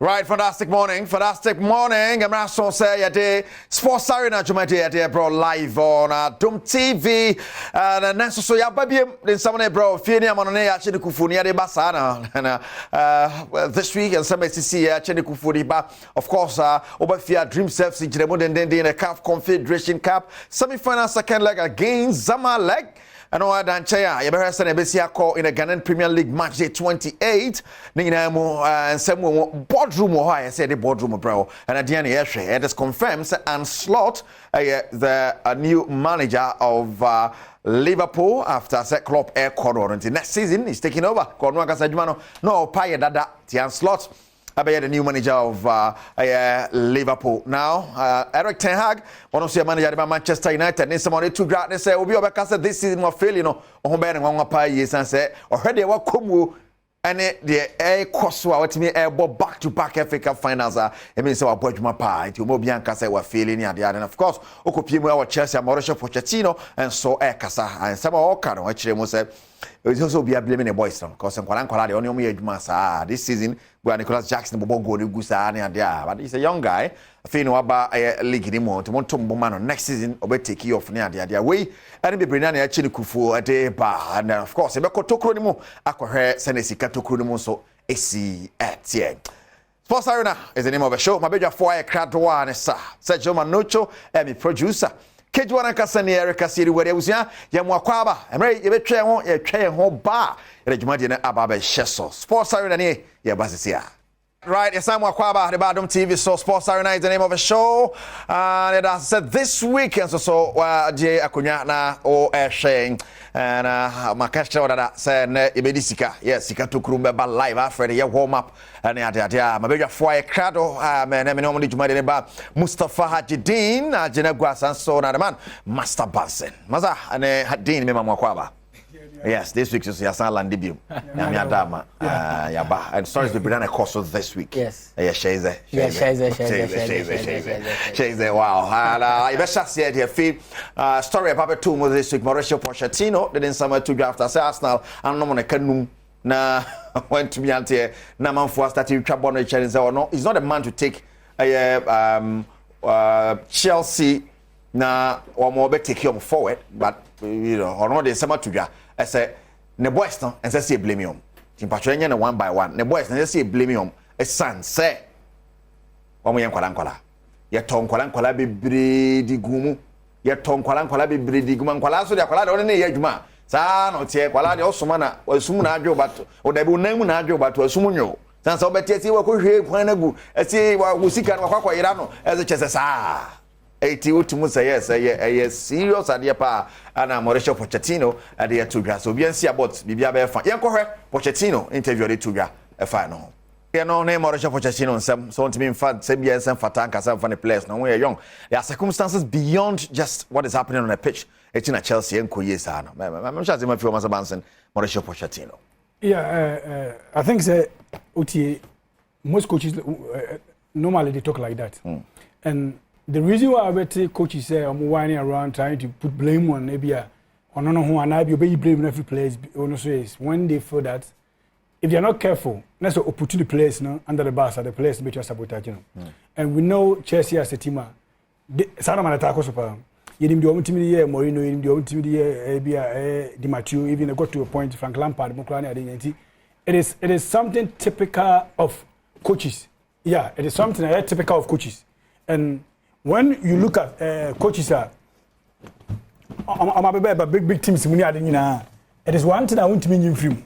Right, fantastic morning. I'm so say a day sports arena Jumadi bro live on Adom TV. And next so ya baby then someone bro Finia Monone actually Kufunia de Basana and this week and some SCC actually Kufuni ba of course Obafia Dream Self in the CAF Confederation Cup semi-final second leg against Zamalek. And all that Chaya, you better send a Bessia call in the Ghanaian Premier League match day 28. Ninamo and some boardroom or I said the boardroom bro. And at the end it is confirmed and slot the new manager of Liverpool after set club air corridor until next season is taking over. Cornwaka Sajmano, no Paya Dada Tian slot. The new manager of Liverpool now. Eric Ten Hag, one of the managers of Manchester United, needs somebody to grab. They say, "We'll be over this season of failure." No, on better one pay years and say, "Already what come and the air cost what me air back-to-back FA Cup finals. It means our boy my pie. To Mobianca say we're failing here, and of course, Okopimo our Chelsea, Mauricio Pochettino, and so Kasa and some all kind of actually must say." It's also be a blaming the boys because I'm the only way this season where Nicholas Jackson will go to Gusa and there, but he's a young guy. I feel no about a league anymore. To want to man next season or take you off near the way and be bringing actually Kufu a day bar and of course, if I could talk to him, I could hear Senesika to Kurumo so AC at Sports Arena is the name of a show. My baby for a crowd one is Sergio Manucho and the producer. Kejuana Kasani Erica City where was ya Yamwakwaba and Ray you betray won't you tray home bar in the Jumadina Ababe Shesso. Sports Arena yeah Basisia. Right, it's Wakwaba, the Adom TV, so Sports Arena is the name of a show. And it has said this weekend, so Jay Akunya na o Shane and Makasha that said Ibedisika, yes, Sika to Krumba live after the warm up and my baby for Crado, man, I normally to my neighbor Mustafa Hajidin, Jenagwas and so another man, Master Bansen, Maza and Hadin, Wakwaba. Yes, this week is Yasan debut. Yama, Yaba, and stories will be done a course of this week. Yes. She's there. Wow. And I better say here, fee story about two more this week. Mauricio Pochettino didn't summer to draft as Arsenal. And no one can na went to be anti Naman for starting Trabon challenge or no. He's not a man to take Chelsea na or more take him forward, but you know, or not the summer to draft. I say, ne boys no, and say blame him. Timpatrenya na one by one. Ne boys na say blame him. A son say, "Omo yen kwala. Ye ton kwala bebre di gumu. Ye ton kwala bebre di gumu kwala so de kwala de ne ye adwuma. Sa no tie kwala de osoma na osum na adwo bato. O da bi unam na adwo bato osum nyo. San so betie ti wa ko hwe kwan na gu. Ati wa usika na kwakwa yira no. Eze chese sa. Eti utumu say yes serious ade pa ana Mauricio Pochettino ade to dwa so bien see about bibia be fa yen kohwe Pochettino interview ade to dwa e fa no ye no na Mauricio Pochettino nsem so ntimi mfa sem bien sem fata nka sem fa ne players no we young there are circumstances beyond just what is happening on the pitch it's in Chelsea enko yesa no I'm sure them feel Master Bansen Mauricio Pochettino I think say most coaches normally they talk like that and the reason why I bet coaches say I'm whining around trying to put blame on maybe on no who and I be blame every place also is when they feel that if they're not careful, that's what put the players no under the bus at the place which are sabotage and we know Chelsea as a team Sana man attack super you didn't do team here Mourinho you didn't do team here Di Matteo even got to a point Frank Lampard it is something typical of coaches it is something typical of coaches and when you look at coaches I'm a big teams it is one thing I want to mean film.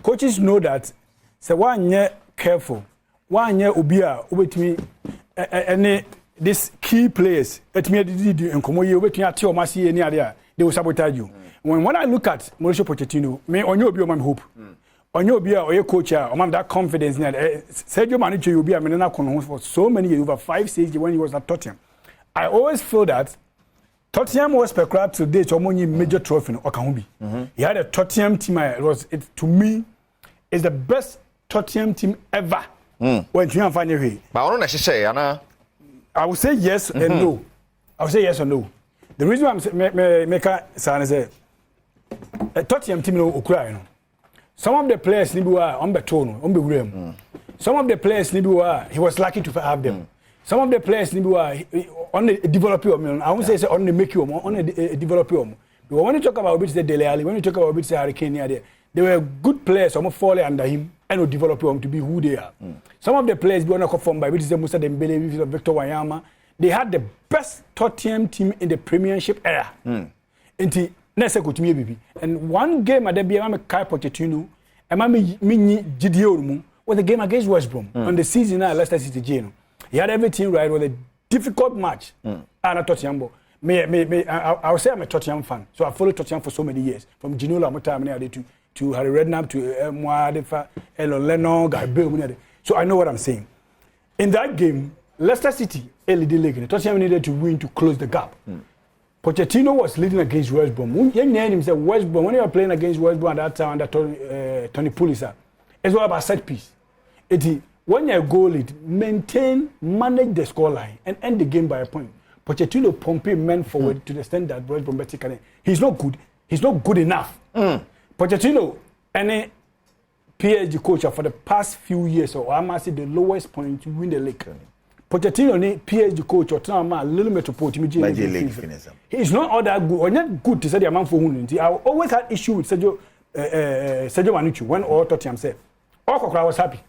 Coaches know that say one year careful, 1 year ubia ubetimi any this key players etimi did in komo ye ubetimi ati o masi any area they will sabotage you. When I look at Mauricio Pochettino, me onye obi o man hope. Onye obi a oye coach a o man that confidence na Sergio Manucho you be a menena kono for so many years over 5-6 when he was at Tottenham. I always feel that Tottenham was speculated today to only major trophy or can He had a Tottenham team. To me, is the best Tottenham team ever. When you find a way. But I don't say, Anna. I would say yes and no. I would say yes or no. The reason why I'm making is a Tottenham team no cry. Some of the players ni biwa on betono on be some of the players he was lucky to have them. Some of the players on the developing. I won't say on the make you on the developing. But when you talk about which the Dele Alli, when you talk about which the Hurricane there, they were good players. Almost falling under him and develop them to be who they are. Some of the players be on perform by which is Musa Dembele, Victor Wanyama. They had the best Tottenham team in the Premiership era. And one game at the BM Kai Pochettino, and Mini Gideon was the game against West Brom on the season at Leicester City Jail. He had everything right. It was a difficult match. And I Tottenham. I would say I'm a Tottenham fan. So I followed Tottenham for so many years. From Ginola to Harry Redknapp to Mwadefa, Elon Lennon, Guy Bill. So I know what I'm saying. In that game, Leicester City, Tottenham needed to win to close the gap. Pochettino was leading against West Brom. West Brom, when you were playing against West Brom at that time under Tony Pulis, it's all about set piece. When you're a goal lead, manage the scoreline and end the game by a point. Pochettino pumping men forward to the extent that West Brom can. He's not good. He's not good enough. Pochettino, any PSG coach for the past few years, or I must say the lowest point to win the league. Pochettino, any PSG coach or a little metropolitan. He's not all that good, or not good to say the amount for whom. I always had issue with Sergio Manucci when all Tottenham said, all was happy.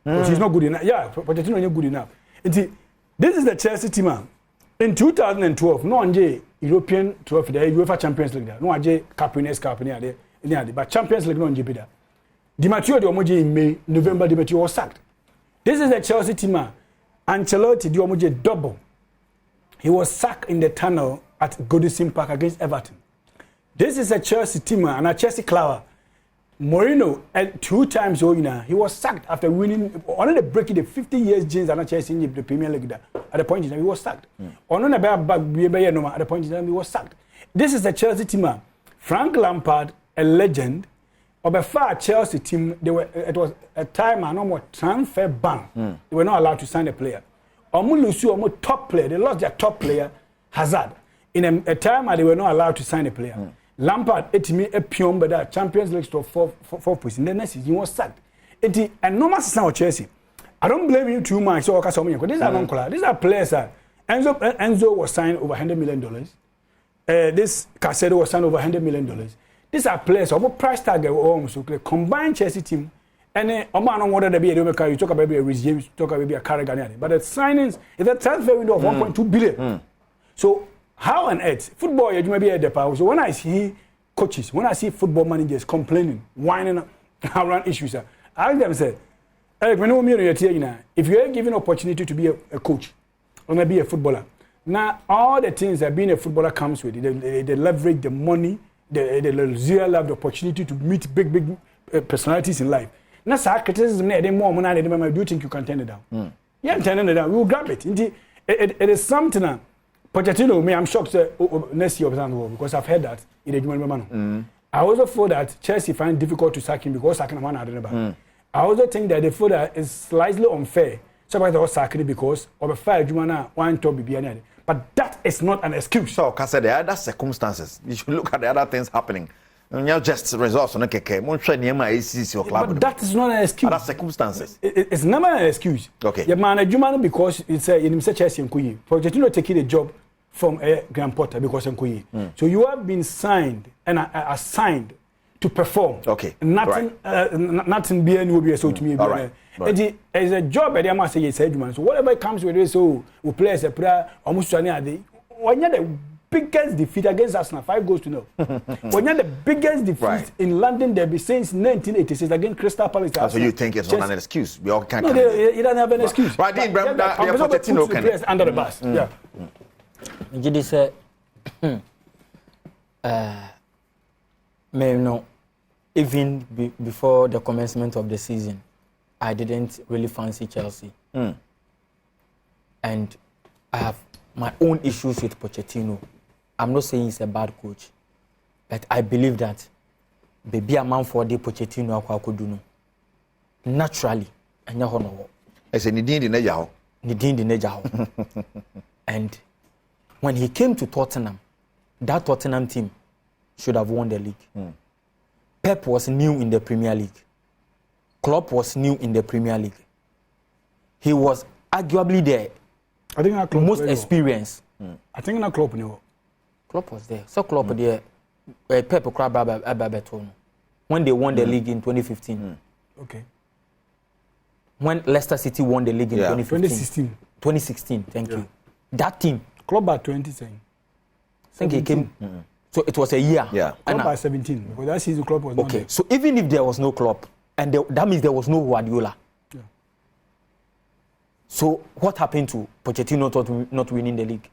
But he's not good enough. Yeah, Pochettino is not good enough. This is the Chelsea team. In 2012, no one European trophy there, UEFA Champions League there. No one Cup there. But Champions League no one there. Di Matteo de Omoje in May, November, Di Matteo was sacked. This is the Chelsea team. Ancelotti de Omoje double. He was sacked in the tunnel at Goodison Park against Everton. This is a Chelsea team and a Chelsea clower. Mourinho, 2 times he was sacked after winning, only breaking the 50 years James and Chelsea in the Premier League. At the point in time, he was sacked. On at the point in time, he was sacked. This is the Chelsea team. Frank Lampard, a legend, of a far Chelsea team. It was a time and no more transfer ban. They were not allowed to sign a player. Almost top player. They lost their top player, Hazard. In a time they were not allowed to sign a player. Lampard, a pion, but that Champions League to four position. The next season, he was sacked. A normal system of Chelsea. I don't blame you too much. So, these are non-color. These are players. Enzo was signed over $100 million. This Casado was signed over $100 million. These are players of price tag. So, combined Chelsea team. And then, you talk about a regime, you talk about a Carragher. But the signings is a transfer window of 1.2 billion. So, how on earth football you may be at the power. So when I see coaches, when I see football managers complaining, whining around issues, I ask them, say, Eric, if you are given opportunity to be a coach or maybe a footballer, now all the things that being a footballer comes with, they leverage the money, the zero love, the opportunity to meet big personalities in life. Now, criticism, more money, do you think you can turn it down? Yeah, turn it down. We will grab it. It is something. Pochettino, I'm shocked next year because I've heard that I also feel that Chelsea find it difficult to sack him because sacking him I also think that they feel that it's slightly unfair. So they sack him because of a fair Jumana one top BB. But that is not an excuse. So, because there are other circumstances. You should look at the other things happening. Not just results on a KK. But that is not an excuse. Other circumstances. It's never an excuse. Okay. Your manager because it's in Chelsea and Kuyi. Pochettino taking a job from a Graham Potter because of Kuyi. So you have been signed and assigned to perform. Okay. Nothing. Nothing being will be so to me. All right. It's a job. I must say, so whatever comes with it, so we play as a prayer almost to any day. When you're the biggest defeat against Arsenal, 5-0. When you're the biggest defeat in London derby since 1986 against Crystal Palace. So you think it's not an excuse? We all can't. No, he doesn't have an excuse. Right, they Pochettino under the bus. Yeah. Jidi said, even before the commencement of the season, I didn't really fancy Chelsea. And I have my own issues with Pochettino. I'm not saying he's a bad coach, but I believe that baby a man for the Pochettino could do naturally. And I said, Nidin and when he came to Tottenham, that Tottenham team should have won the league. Pep was new in the Premier League. Klopp was new in the Premier League. he was arguably the I think that Klopp most very well. experienced. I think that Klopp knew. Klopp was there. So Klopp there, Pep Crab when they won the league in 2015. Okay. When Leicester City won the league in 2015. 2016, thank you. That team. Klopp by 20, saying. I think he came. So it was a year. Yeah. Klopp by 17, because that season Klopp was not Okay, there. so even if there was no Klopp, and that means there was no Guardiola. Yeah. So what happened to Pochettino not winning the league?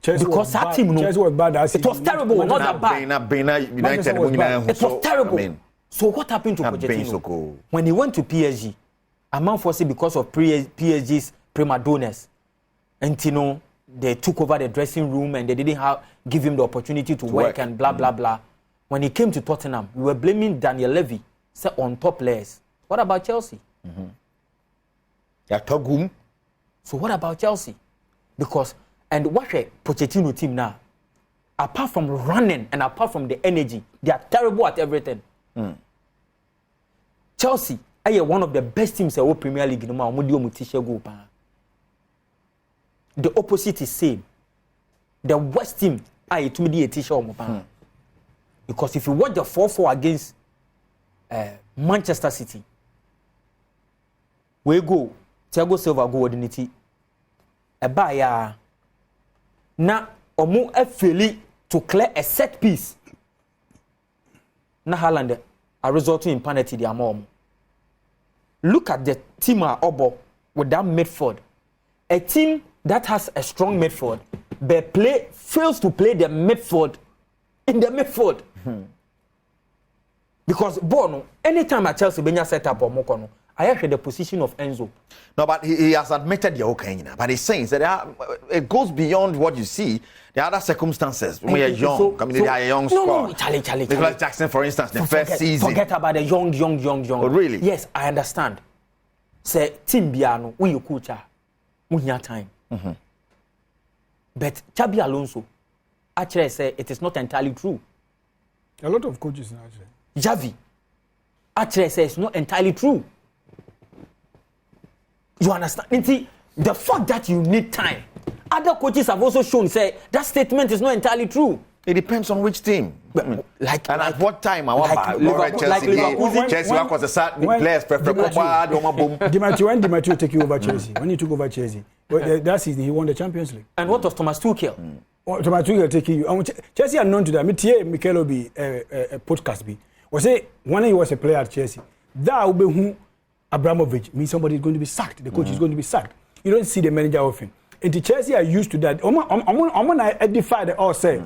Chelsea Because that team, no, Chelsea was bad that it season. was terrible, not that bad. United was bad. It was terrible. I mean, So what happened to that been Pochettino? so cool. When he went to PSG, a man foresee because of PSG's prima donnas, and you know they took over the dressing room and they didn't give him the opportunity to work and blah blah blah. When he came to Tottenham, we were blaming Daniel Levy on top players. What about Chelsea? Yeah, Togum. So what about Chelsea? Because and what a Pochettino team now, apart from running and apart from the energy, they are terrible at everything. Chelsea are one of the best teams in the Premier League. The opposite is same. The worst team are to me the because if you watch the 4-4 against Manchester City, we go Thiago Silva go ordinity. Ebaya na omu afeli to clear a set piece. Na Haaland a result in penalty the amom. Look at the team Obo with that midfield. A team that has a strong midfield, but fails to play the midfield in the midfield. Because Bono, anytime at Chelsea Benya set up or Mokono, I actually the position of Enzo. No, but he has admitted the okay, but he's saying that it goes beyond what you see. The other circumstances. When you're young, they are a young squad. No, Charlie. Nicholas Jackson, for instance, the first season. Forget about the young. Oh, really? Yes, I understand. Say, Team Biano, when you coach, we have time. But Xabi Alonso, actually say it is not entirely true. A lot of coaches now, actually. Xavi, actually say it's not entirely true. You understand? The fact that you need time. Other coaches have also shown say that statement is not entirely true. It depends on which team. At what time? Chelsea was a certain players prefer. Di Matteo take you over Chelsea. When he took over Chelsea, that season he won the Champions League. And what was Thomas Tuchel? Thomas Tuchel taking you. Chelsea are known to that. Me tie Mikel Obi a podcast be. Was say when he was a player at Chelsea, that will be who Abramovich means somebody is going to be sacked. The coach is going to be sacked. You don't see the manager often. And the Chelsea are used to that. I'm gonna edify the all say.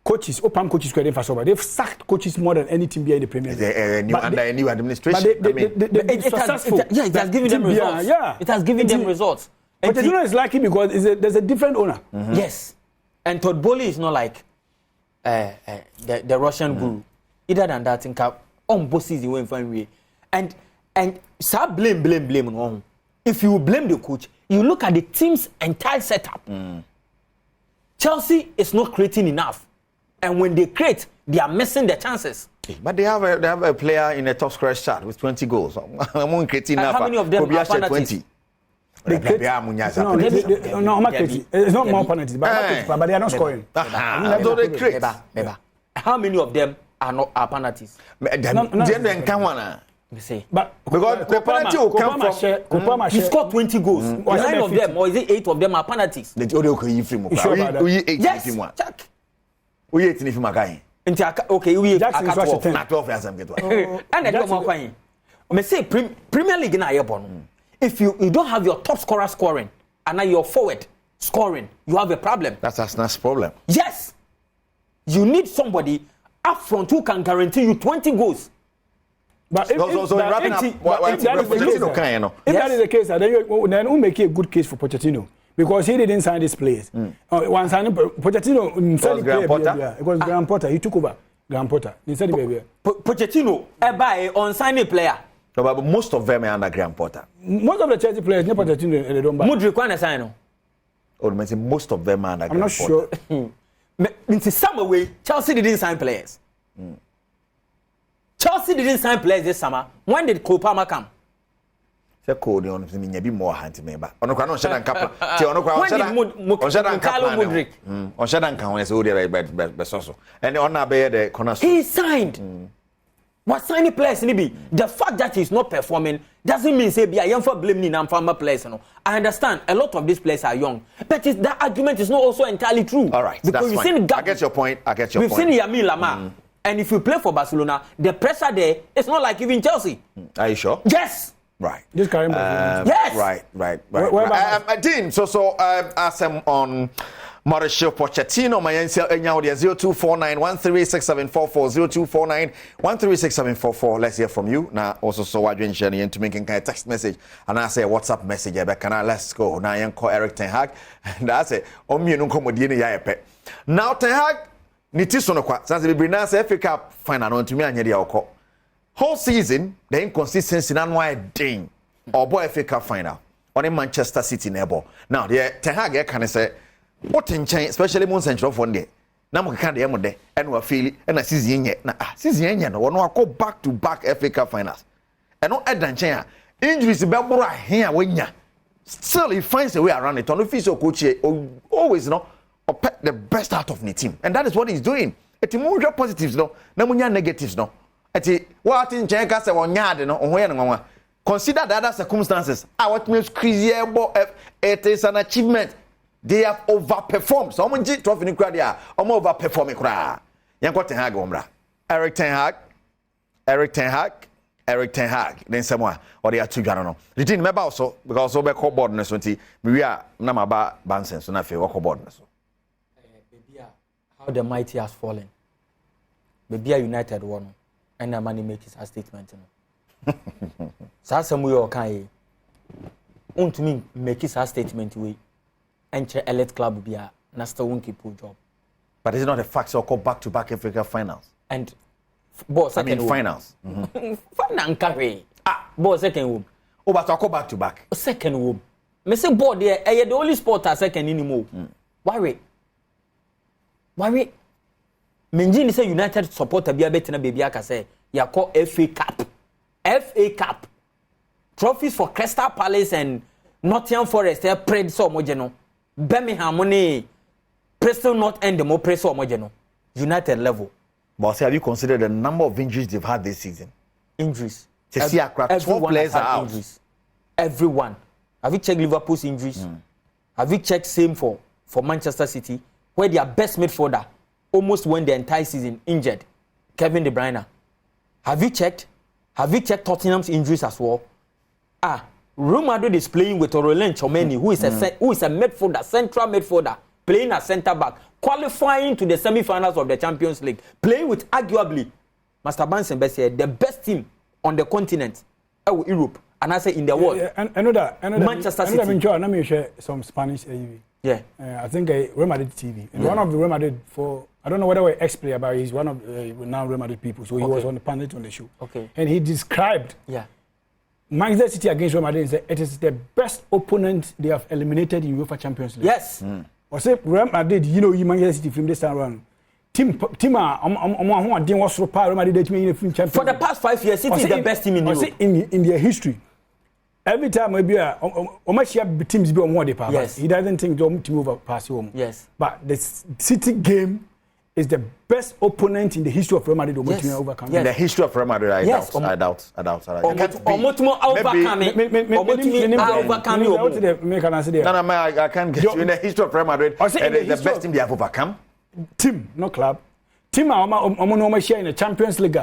Coaches, Opam coaches credit for sober. They've sacked coaches more than any team behind the Premier League. Under a new administration. It has given them results. Yeah. It has given them results. But you know it's lucky because there's a different owner. Yes. And Todd Bowley is not like the Russian guru. Either than that, think on both seasons when find way. And so blame on. If you blame the coach, you look at the team's entire setup. Chelsea is not creating enough. And when they create, they are missing the chances. But they have a player in the top scorer chart with 20 goals. How many of them are penalties? 20. It's not more penalties, but they are not scoring. How many of them are penalties? But because the penalty will come from. You scored 20 goals. 9 of them, or is it 8 of them are penalties? Yes, check. Okay, we Jackson is are 12. And I don't want to say Premier League na if you don't have your top scorer scoring and now your forward scoring, you have a problem. That's Arsenal's problem. Yes, you need somebody up front who can guarantee you 20 goals. But if that is the case, then we'll make a good case for Pochettino. Because he didn't sign these players. Once Pochettino it was Graham Potter. He took over Graham Potter. Pochettino buy on signing player. No, but most of them are under Graham Potter. Most of the Chelsea players, Pochettino, they don't buy. Mudryk kwana sign. Most of them are under Graham Potter. I'm not sure. In some way, Chelsea didn't sign players. Chelsea didn't sign players this summer. When did Cole Palmer come? say code on me nya bi more hand me ba ono kwa no hye dan kapla ti ono kwa on hye dan kapla on hye dan kan won say o dey be so and on na be the corner he signed what signing players ni be the fact that he's not performing doesn't mean say be I am for blame ni na farmer players no I understand a lot of these players are young but that argument is not also entirely true all right because that's fine. I get your point we've seen Yamil Lamar and if you play for Barcelona the pressure there it's not like even Chelsea are you sure yes right this Karim yes right Dean so as I'm on Mauricio Pochettino, my answer 0249 1367440 let's hear from you. Now also so why you share to making kind of text message and I say WhatsApp message let's go. Now I call Eric Ten Hag and I say you no come di ya epe. Now Ten Hag ni ti so no kwa since be na say FA Cup final on to me anya dia okọ. Whole season the inconsistency na no den or boy FA Cup final on in Manchester City neighbor. Now the Ten Hag can say what in chain, especially Moon Central for day. Now we can't the day and we feel and a season yet. Now, season yet, no go back to back FA Cup finals. And no add than chain. Injuries Belbora here when ya still he finds a way around it. On the official coach always the best out of the team. And that is what he's doing. It's more positives, no negatives, no. What in chain cast on yard, no, consider the other circumstances. What makes crazy it is an achievement. They have overperformed. So I'm going trophy in Kradia. I'm overperforming. Yanko Ten Hag omra. Eric Ten Hag. Then someone or they are two gano. The team member also because over board na so nti we are na maba Bansen so na fe work board na so. How the mighty has fallen. Baby United won and the money make his statement. So some you can untumi make his statement we enter elite club bia na still won't keep job. But it's not a fact so call back to back Africa finals. And boss second finals. Final carry. Boss second womb. Oh but I call back to back. Second womb. Me say board there the only sport as second anymore. Why wait? Menjini say United supporter bia betina baby aka say ya call FA Cup. Trophies for Crystal Palace and Nottingham Forest they prayed so mojeno. Birmingham money Preston North End the more press so mojeno. United level. But have you considered the number of injuries they've had this season? Injuries. 12 players are out. Injuries. Everyone. Have you checked Liverpool's injuries? Have you checked same for Manchester City, where their best midfielder almost went the entire season injured? Kevin De Bruyne. Have you checked Tottenham's injuries as well? Real Madrid is playing with Aurelien Tchouameni, who is a midfielder, central midfielder, playing as centre back, qualifying to the semi-finals of the Champions League, playing with arguably Master Bansen Bessie, the best team on the continent, Europe, and I say in the world. Another Manchester City. Let me share some Spanish AV. Yeah. I think Real Madrid TV. And one of the Real Madrid I don't know whether we're ex-player, but he's one of now Real Madrid people. So he was on the panel on the show. Okay. And he described Manchester City against Real Madrid and said it is the best opponent they have eliminated in UEFA Champions League. Yes. Or say Real Madrid, Manchester City from this time around. Team was so Real Madrid Champions. For the past 5 years, City is the best team in Europe. In their history. Every time maybe teams be on one day pass. He doesn't think the team over pass home. Yes. But the City game is the best opponent in the history of Real Madrid overcome. In the history of Real Madrid, I doubt. I can't get you in the history of Real Madrid. And it's the best team they have overcome. Team, no club. Team are share in the Champions League.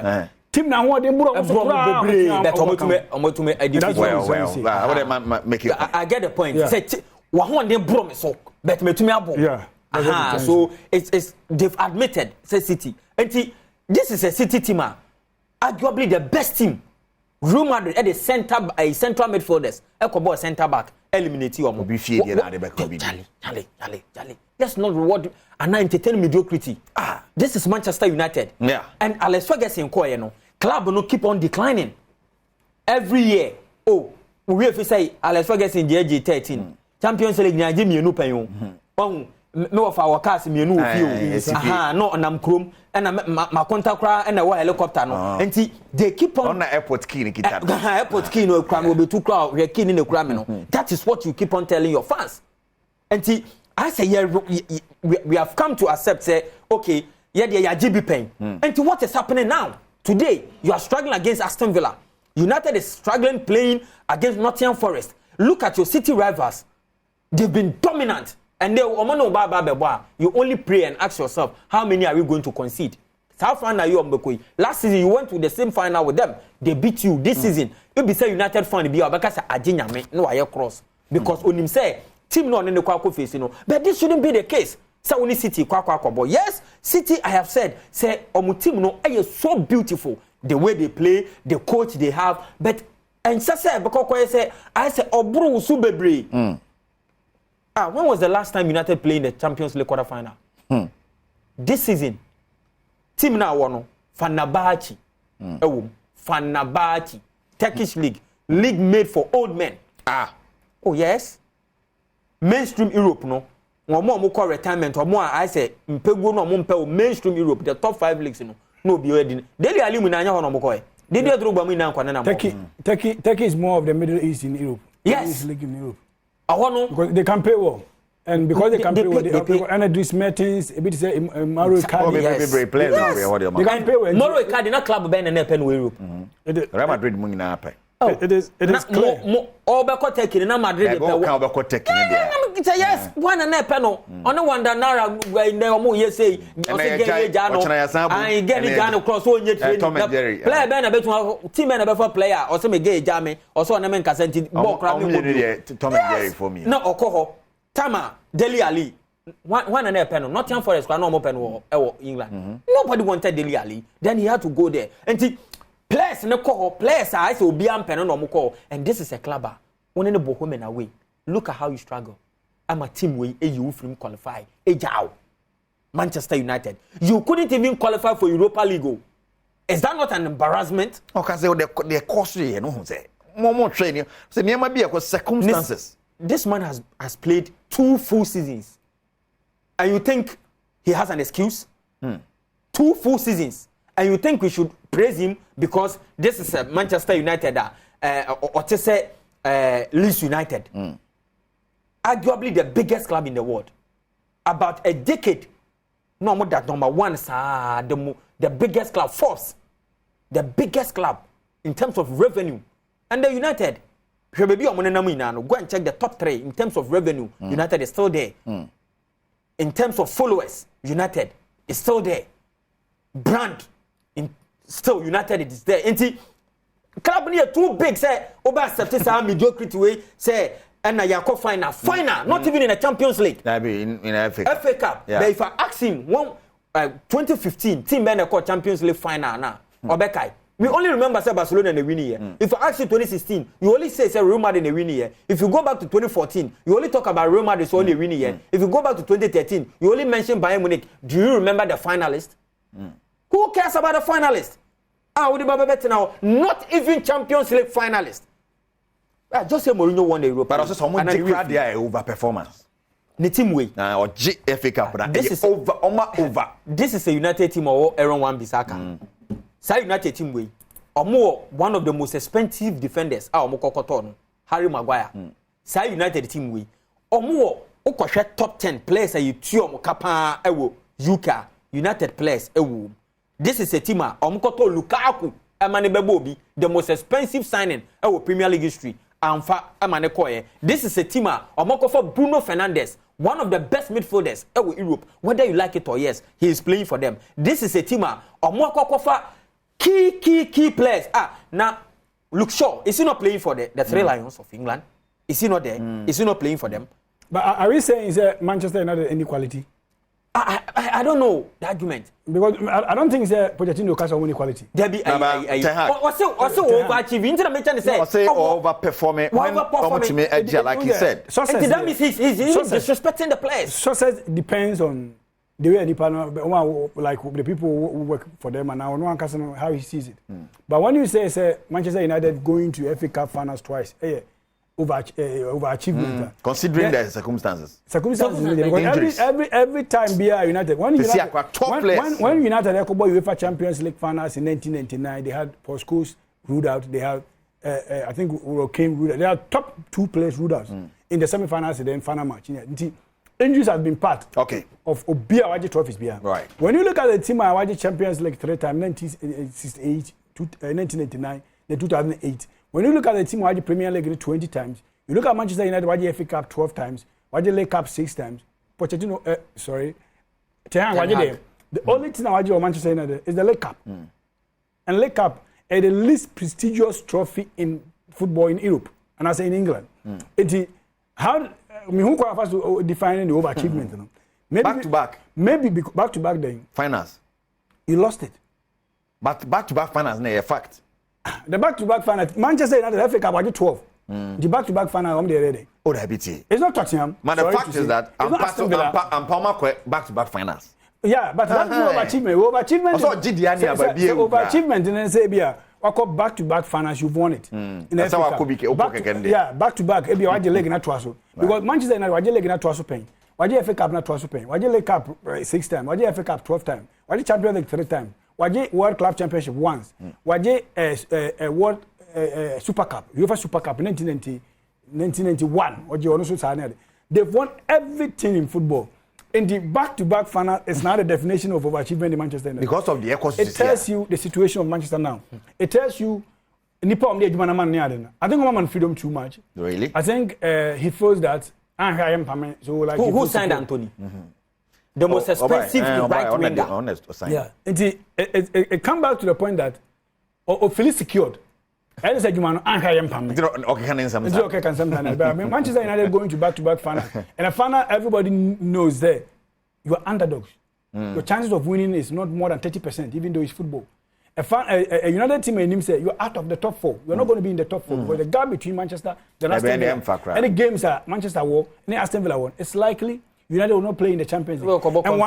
Team now what they make it. I get the point. Say one they bro me so but me to me abo. Yeah. So it's they've admitted say City. And this is a City team, arguably the best team. Real Madrid at the central midfielders, Ecuador centre back, eliminate you. Jali. Let's not reward and entertain mediocrity. This is Manchester United. Yeah. And Alex Ferguson club no keep on declining every year. We have to say Alex Ferguson the age 13. Champions League na give me no pen. me of our cars mienu ofio aha no nam krom and my contact cra and a helicopter no enti they keep on the airport key ni kita airport key no kra no be too crowd re key ni ne kra me no that is what you keep on telling your fans enti I say yeah, we have come to accept say okay yeah they are GB pen enti what is happening now today you are struggling against Aston Villa. United is struggling playing against Nottingham Forest. Look at your city rivals. They've been dominant. And they you only pray and ask yourself, how many are we going to concede? How far are you on Bekoi? Last season, you went to the same final with them. They beat you. This season, you'll be say United fan be because Ajinya no I cross. Because on him say, team no in the Kwako face, you know. But this shouldn't be the case. So only City, Kwako. Yes, City, I have said, say, team no, is so beautiful. The way they play, the coach they have. But, and say, because I say, Obru Subebre. When was the last time United played in the Champions League quarterfinal? This season, team now won Fenerbahce. Fenerbahce, Turkish league made for old men. Oh yes, mainstream Europe no. More call retirement or more. I say mpego no mo mainstream Europe, the top 5 leagues no be ready. Daily alimu na anya hono mo koy. Did you drop me na nkwane na mo? Turkey is more of the Middle East in Europe. Yes, league in Europe. Because they can pay well. And because they can pay well, they pay and Idris Mertens, a bit say Mauro Icardi. They can pay well. Mauro Icardi na club ben na pen we Europe. Real Madrid mo nyina pay. It is clear. All back Turkey na Madrid pay. Go back Turkey there. Yes, one na pen no. Ono wonder na in the omo ye say, o say get ja no. And get it down across so nye training. Player ben na betu team na be for player, o say me get ja me, o so na men kasenti ball crab me. Tom and Jerry for me. Na okoho. Tama, Dele Ali. One and a pen, Nottingham Forest, no more pen or England. Nobody wanted Dele Ali. Then he had to go there. And the players no call, players I say be am pen no more call. And this is a clubber. One in the Bohemian away. Look at how you struggle. I'm a team way, you from qualify. Manchester United. You couldn't even qualify for Europa League. Is that not an embarrassment? Okay, they costly, you know, say more training. So there might be a circumstances. This man has played 2 full seasons. And you think he has an excuse? 2 full seasons. And you think we should praise him because this is Manchester United or to say Leeds United. Arguably the biggest club in the world. About a decade. No more that number 1 the biggest club, Forbes. The biggest club in terms of revenue. And the United. Go and check the top 3 in terms of revenue. United is still there. In terms of followers, United is still there. Brand, still United is there. And club near too big. Say, over accepted some mediocrity way. Say, and now you're final. Not even in a Champions League. That be in FA Cup. Yeah. But if I ask him, 2015 team Ben called Champions League final now. Obekai. We only remember say Barcelona in the winning year. If I ask you 2016, you only say Real Madrid in the winning year. If you go back to 2014, you only talk about Real Madrid only winning year. If you go back to 2013, you only mention Bayern Munich. Do you remember the finalist? Who cares about the finalist? Now, not even Champions League finalist. Just say Mourinho won the Europa. But also someone declared their over performance. The team way. Or FA Cup. This is over. This is a United team or Aaron Wan-Bissaka. United team way. One of the most expensive defenders. Harry Maguire. United team way. Top 10 players you kapa UK United players This is a team Lukaku the most expensive signing Premier League history. This is a team Bruno Fernandes, one of the best midfielders in Europe. Whether you like it or yes, he is playing for them. This is a team key players. Now Luke Shaw, is he not playing for the Three Lions of England? Is he not there? Is he not playing for them? But are we saying is Manchester United inequality? I don't know the argument. Because I don't think it's Pochettino has any quality. There be what's overachieving. Into the mention say overperforming. Like he said. And that means he's disrespecting the players. Success depends on the way the partner, like the people who work for them, and now no one can know how he sees it. But when you say Manchester United going to FA Cup finals twice, overachievement. Considering the circumstances. Because every time BR United, when United UEFA Champions League finals in 1999, they had Paul Scholes ruled out. They had I think Kane ruled out. They had top 2 players ruled out in the semi-finals and then final match. Injuries have been part of Obia Awaji trophies. Right. When you look at the team Awaji Champions League 3 times, 1968, 1999, then 2008. When you look at the team Awaji Premier League 20 times, you look at Manchester United Awaji FA Cup 12 times, Awaji League Cup 6 times. Pochettino, the only thing Awaji or Manchester United is the League Cup. And League Cup is the least prestigious trophy in football in Europe, and I say in England. Who qualifies to define the overachievement? Maybe back to back. Maybe back to back then. Finals. You lost it. But back to back finals, a fact. The back to back finals, Manchester United FA Cup, 12. The back to back final, I'm there. Oh, that BT. It's not Tottenham. But the fact is that I'm Palmer back to back finals. Yeah, but that's no overachievement. Overachievement. Also, GDN about overachievement in Serbia. Back to back finals, you've won it. That's how I could be. Yeah, back to back. Ebi waje leg na twaso. Because Manchester United waje leg na twaso pen. Waje FA Cup na twaso pen. Waje League Cup 6 times. Waje FA Cup 12 times. Waje Champions League 3 times. Waje World Club Championship once. Waje World Super Cup. UEFA Super Cup 1991. Waje ono so sa na. They've won everything in football. In the back-to-back final, it's not a definition of overachievement in Manchester United. Because of the ecosystem. It tells you the situation of Manchester now. It tells you, I think Oman freedom too much. Really? I think he feels that. So like who signed Anthony? The most expensive right winger. Yeah. It comes back to the point that Philly secured. I said, you man, Manchester United going to back-to-back final, and a final everybody knows there. You are underdogs. Your chances of winning is not more than 30%, even though it's football. A United team in him say you're out of the top 4. You're not going to be in the top 4 because the gap between Manchester and Aston Villa, any games that Manchester won, any Aston Villa won, it's likely United will not play in the Champions League. And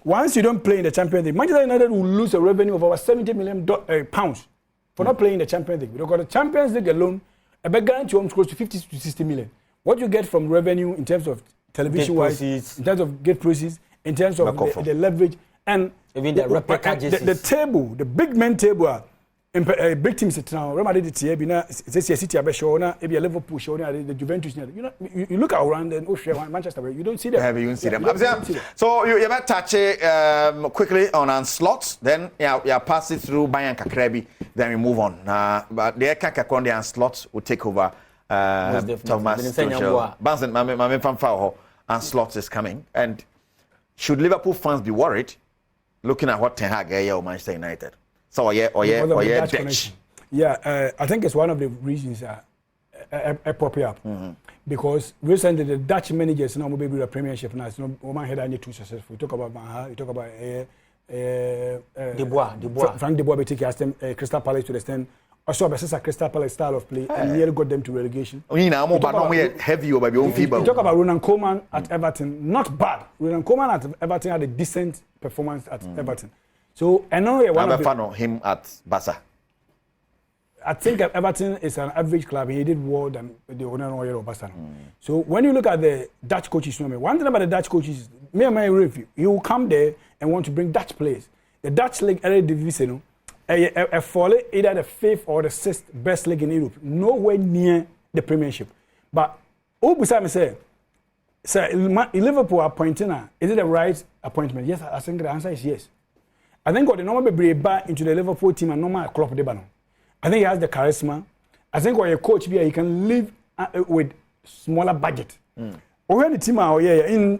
once you don't play in the Champions League, Manchester United will lose a revenue of over £70 million pounds. For not playing the Champions League. Because the Champions League alone, a big guarantee almost close to 50 to 60 million. What you get from revenue in terms of television-wise, in terms of gate proceeds, in terms of the leverage, and even the table, the big men table, big teams at now. Real Madrid, City, Liverpool, the Juventus. You look around and Manchester, you don't see them. Have you seen them? So you might touch quickly on Onslaught, then pass it through Bayern Kakrebi, then we move on. But the Kakakon, the Onslaught will take over. Thomas Tuchel. Bansen, Mame Fanfao, Onslaught is coming. And should Liverpool fans be worried looking at what Ten Hag or Manchester United? So Dutch. Yeah, I think it's one of the reasons appropriate because recently the Dutch managers now maybe the Premiership now. Oman had only 2 successful. We talk about Maha, we talk about De Boer. Frank De Boer be taking Crystal Palace to the stand. Also, a Crystal Palace style of play and nearly got them to relegation. We talk about Ronald Koeman at Everton, not bad. Ronald Koeman at Everton had a decent performance at Everton. So I know one of him at Barca. I think Everton is an average club. He did more than the owner of Barca. So when you look at the Dutch coaches, one thing about the Dutch coaches is me and my review. You will come there and want to bring Dutch players. The Dutch league, Eredivisie, follow either the 5th or the 6th best league in Europe. Nowhere near the Premiership. But Obusame say, Liverpool appointing her. Is it the right appointment? Yes, I think the answer is yes. I think what the normal be back into the Liverpool team and normal Klopp Debano. I think he has the charisma. I think when a coach be, he can live with smaller budget. When the team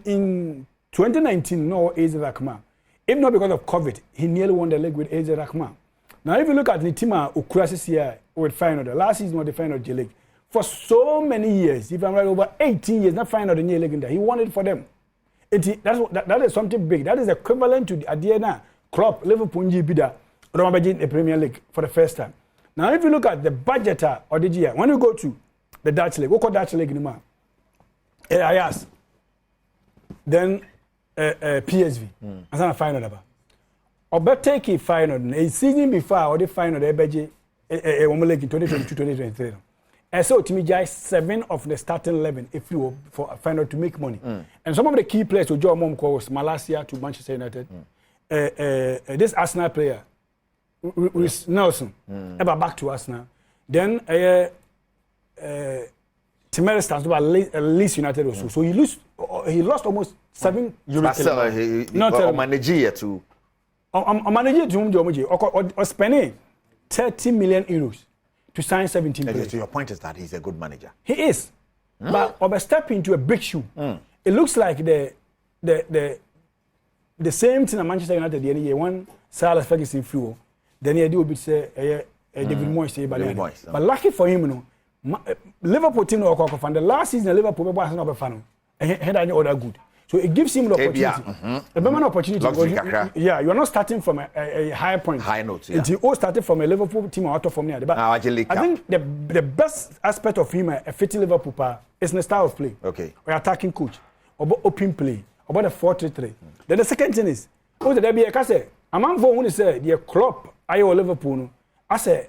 in 2019, no AZ Rahman. If not because of COVID, he nearly won the league with AZ Rahman. Now, if you look at the team Ukrasis here with final, the last season was the final of the league. For so many years, if I'm right, over 18 years, not final the new league in there. He won it for them. That is something big. That is equivalent to the idea now. Klopp, Liverpool, Bida, the Premier League for the first time. Now, if you look at the budget or the year, when you go to the Dutch league, what call Dutch league anymore? AIS, then PSV, as a final about. Or better take a final, a season before or the final, the league in 2022-2023. And so to me, just 7 of the starting 11 if you were for final to make money. And some of the key players who Joe Mom was Malasia to Manchester United. This Arsenal player, with Nelson, ever back to Arsenal. Then Timber stands about Leeds United also. So he lost almost 7 euros. Not a manager too. A manager to whom or spending 30 million euros to sign 17 players. So your point is that he's a good manager. He is. But of a step into a big shoe. It looks like the same thing at Manchester United the year one Sir Alex Ferguson flew. Then he do bit say David Moyes. But lucky for him, you know, Liverpool team no Okoko fan. The last season Liverpool was not a fan. Had any other good. So it gives him the opportunity. An opportunity because you are not starting from a high point. High note, yeah. Until all started from a Liverpool team out of from there. But I think the best aspect of him, a fit Liverpool is the style of play. Okay. Or attacking coach, or open play, or the 4-3-3. Then the second thing is, oh, there be a say, a man for who say the Klopp, I or Liverpool, I say,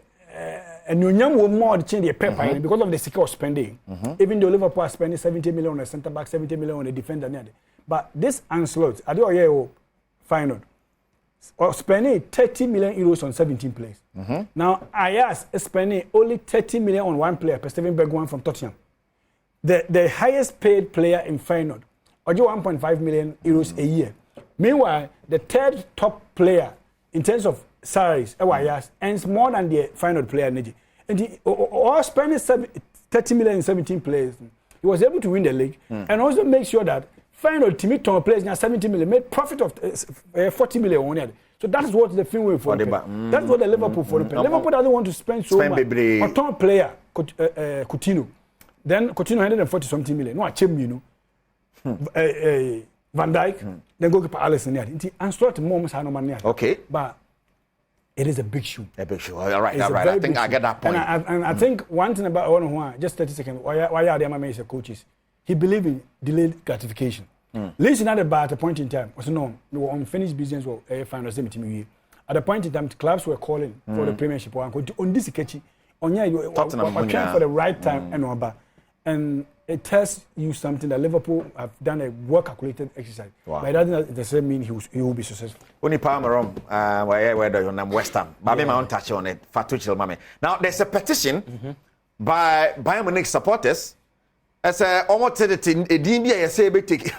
and you know more change the pepper because of the secure spending. Even though Liverpool are spending 70 million on a centre back, 70 million on a defender. But this Ancelotti, I don't know final, or spending 30 million euros on 17 players. Now Ajax is spending only 30 million on one player, per Steven Bergwijn from Tottenham. The highest paid player in final, or 1.5 million euros a year. Meanwhile, the third top player in terms of salaries, Ajax, earns more than the final player. And he spending 30 million in 17 players. He was able to win the league and also make sure that final team top players now 70 million made profit of 40 million on it. So that's what the film will for. That's what the Liverpool for. Liverpool doesn't want to spend so much on top player Coutinho. Then Coutinho 140 something million. No, Achim, you know. Van Dijk, then go to Alisson there. And start moments have no money. Okay. But it is a big shoe. A big shoe. All right. I think I get that point. And I think one thing about one, just 30 seconds, why are the American coaches? He believed in delayed gratification. Leeds United, at a point in time, was no unfinished business or final team. At a point in time, clubs were calling for the Premiership. On this catchy, you trying for the right time and it tells you something that Liverpool have done a well-calculated exercise. Wow. But that doesn't mean he will be successful. Only Palmer, where do you West Ham? But I won't touch on it. Fatuchil, mame. Now there's a petition by Bayern Munich supporters. As almost said it in Edinburgh, I say, take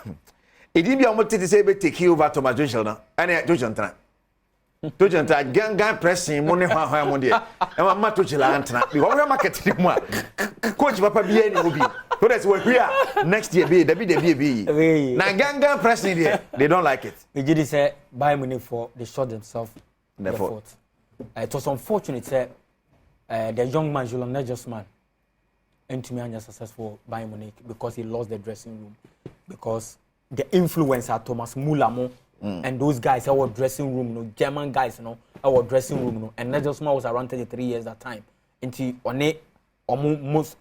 Edinburgh almost say, take you over to my Joshua now. And Joshua. Joshua, gang pressing money, money. And I'm not touching Lantana. We want marketing more. Coach Papa Bien will be. So that's what we are next year. Be. Now gang pressing there. They don't like it. The GD said, buy money for they shot themselves. Therefore, it was unfortunate that the young man, Julian Nagelsmann, and to me, I'm successful Bayern Munich because he lost the dressing room. Because the influencer Thomas Muller and those guys, our dressing room, German guys, our dressing room, and Nagelsmann was around 33 years that time. Until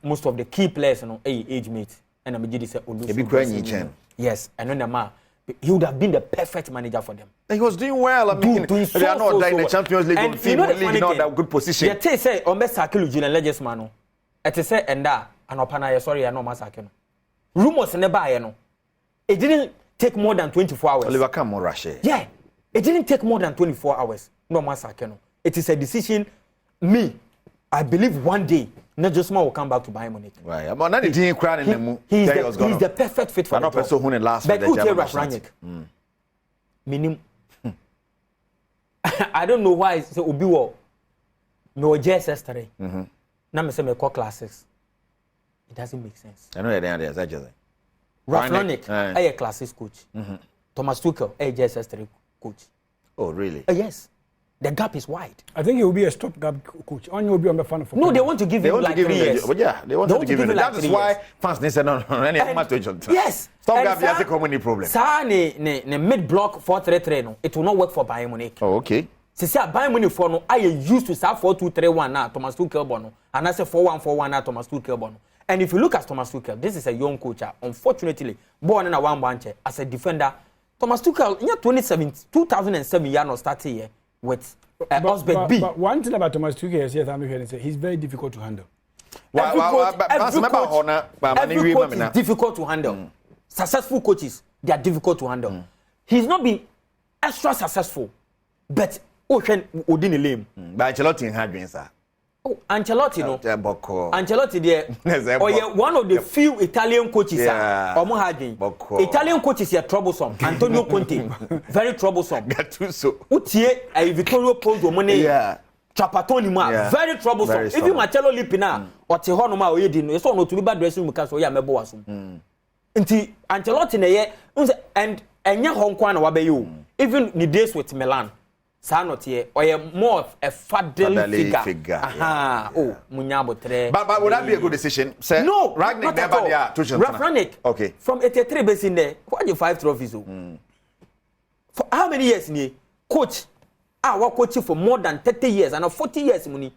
most of the key players, age mates, and I'm just say, yes, and then the man, he would have been the perfect manager for them. And he was doing well. I mean, they are not in the Champions League, and league, not that good position. Yeah, they say, on best Sakil Julian Nagelsmann. At say and that and opana sorry I know massacre. Rumors never it didn't take more than 24 hours. Oliver come more rush. Yeah. It didn't take more than 24 hours. No massacre. It is a decision. I believe one day Nagelsmann will come back to Bayern Munich. Right. But now didn't cry in the mood. He's the perfect fit for the job. So who last but who Minim. I don't know why it's Obiwo. No JSS today. Now me say me call classics. It doesn't make sense. I know you're there. That's just Ralf Rangnick, a classics coach. Thomas Tuchel, a JSS3 coach. Oh, really? Yes. The gap is wide. I think he will be a stopgap coach. Only will be on the fan for. No, they want to give him like 3 years. But yeah, they want to give him. That is why fans they say no. Yes. Stopgap has a common problem. Sa ne mid-block 4-3-3 no. It will not work for Bayern Munich. Oh, okay. Se Bayern Munich for no, I used to say 4-2-3-1 now Thomas Tuchel bono, and I say 4-1-4-1 now Thomas Tuchel bono. And if you look at Thomas Tuchel, this is a young coach. Unfortunately, born in a one bunch as a defender. Thomas Tuchel in 2007 year no started here with Osberg B. But one thing about Thomas Tuchel is yes, I'm hearing say he's very difficult to handle. every coach is difficult to handle. Successful coaches, they are difficult to handle. He's not been extra successful, but Odin lame. But Ancelotti had been, sir. Oh, Ancelotti, no. Ancelotti, there. One of the few Italian coaches, Italian coaches are troublesome. Antonio Conte, very troublesome. Gattuso. Utie, Vittorio Pozzo, yeah. Chapatoni, very troublesome. If you Marcello Lipina or Tehonoma or Edin, it's all not to be bad dressing because we are Meboasum. Until Ancelotti, and Hong Kong, Wabeyu, even the days with Milan. Sanotie or more of a fadel figure. Aha. Oh, Munyabo tre. But would that be a good decision? Say, no, Ragnick never there. Ragnick. Okay. From 83 base in there, what you 5 trophies? For how many years ni coach? What coaching for more than 30 years and 40 years money.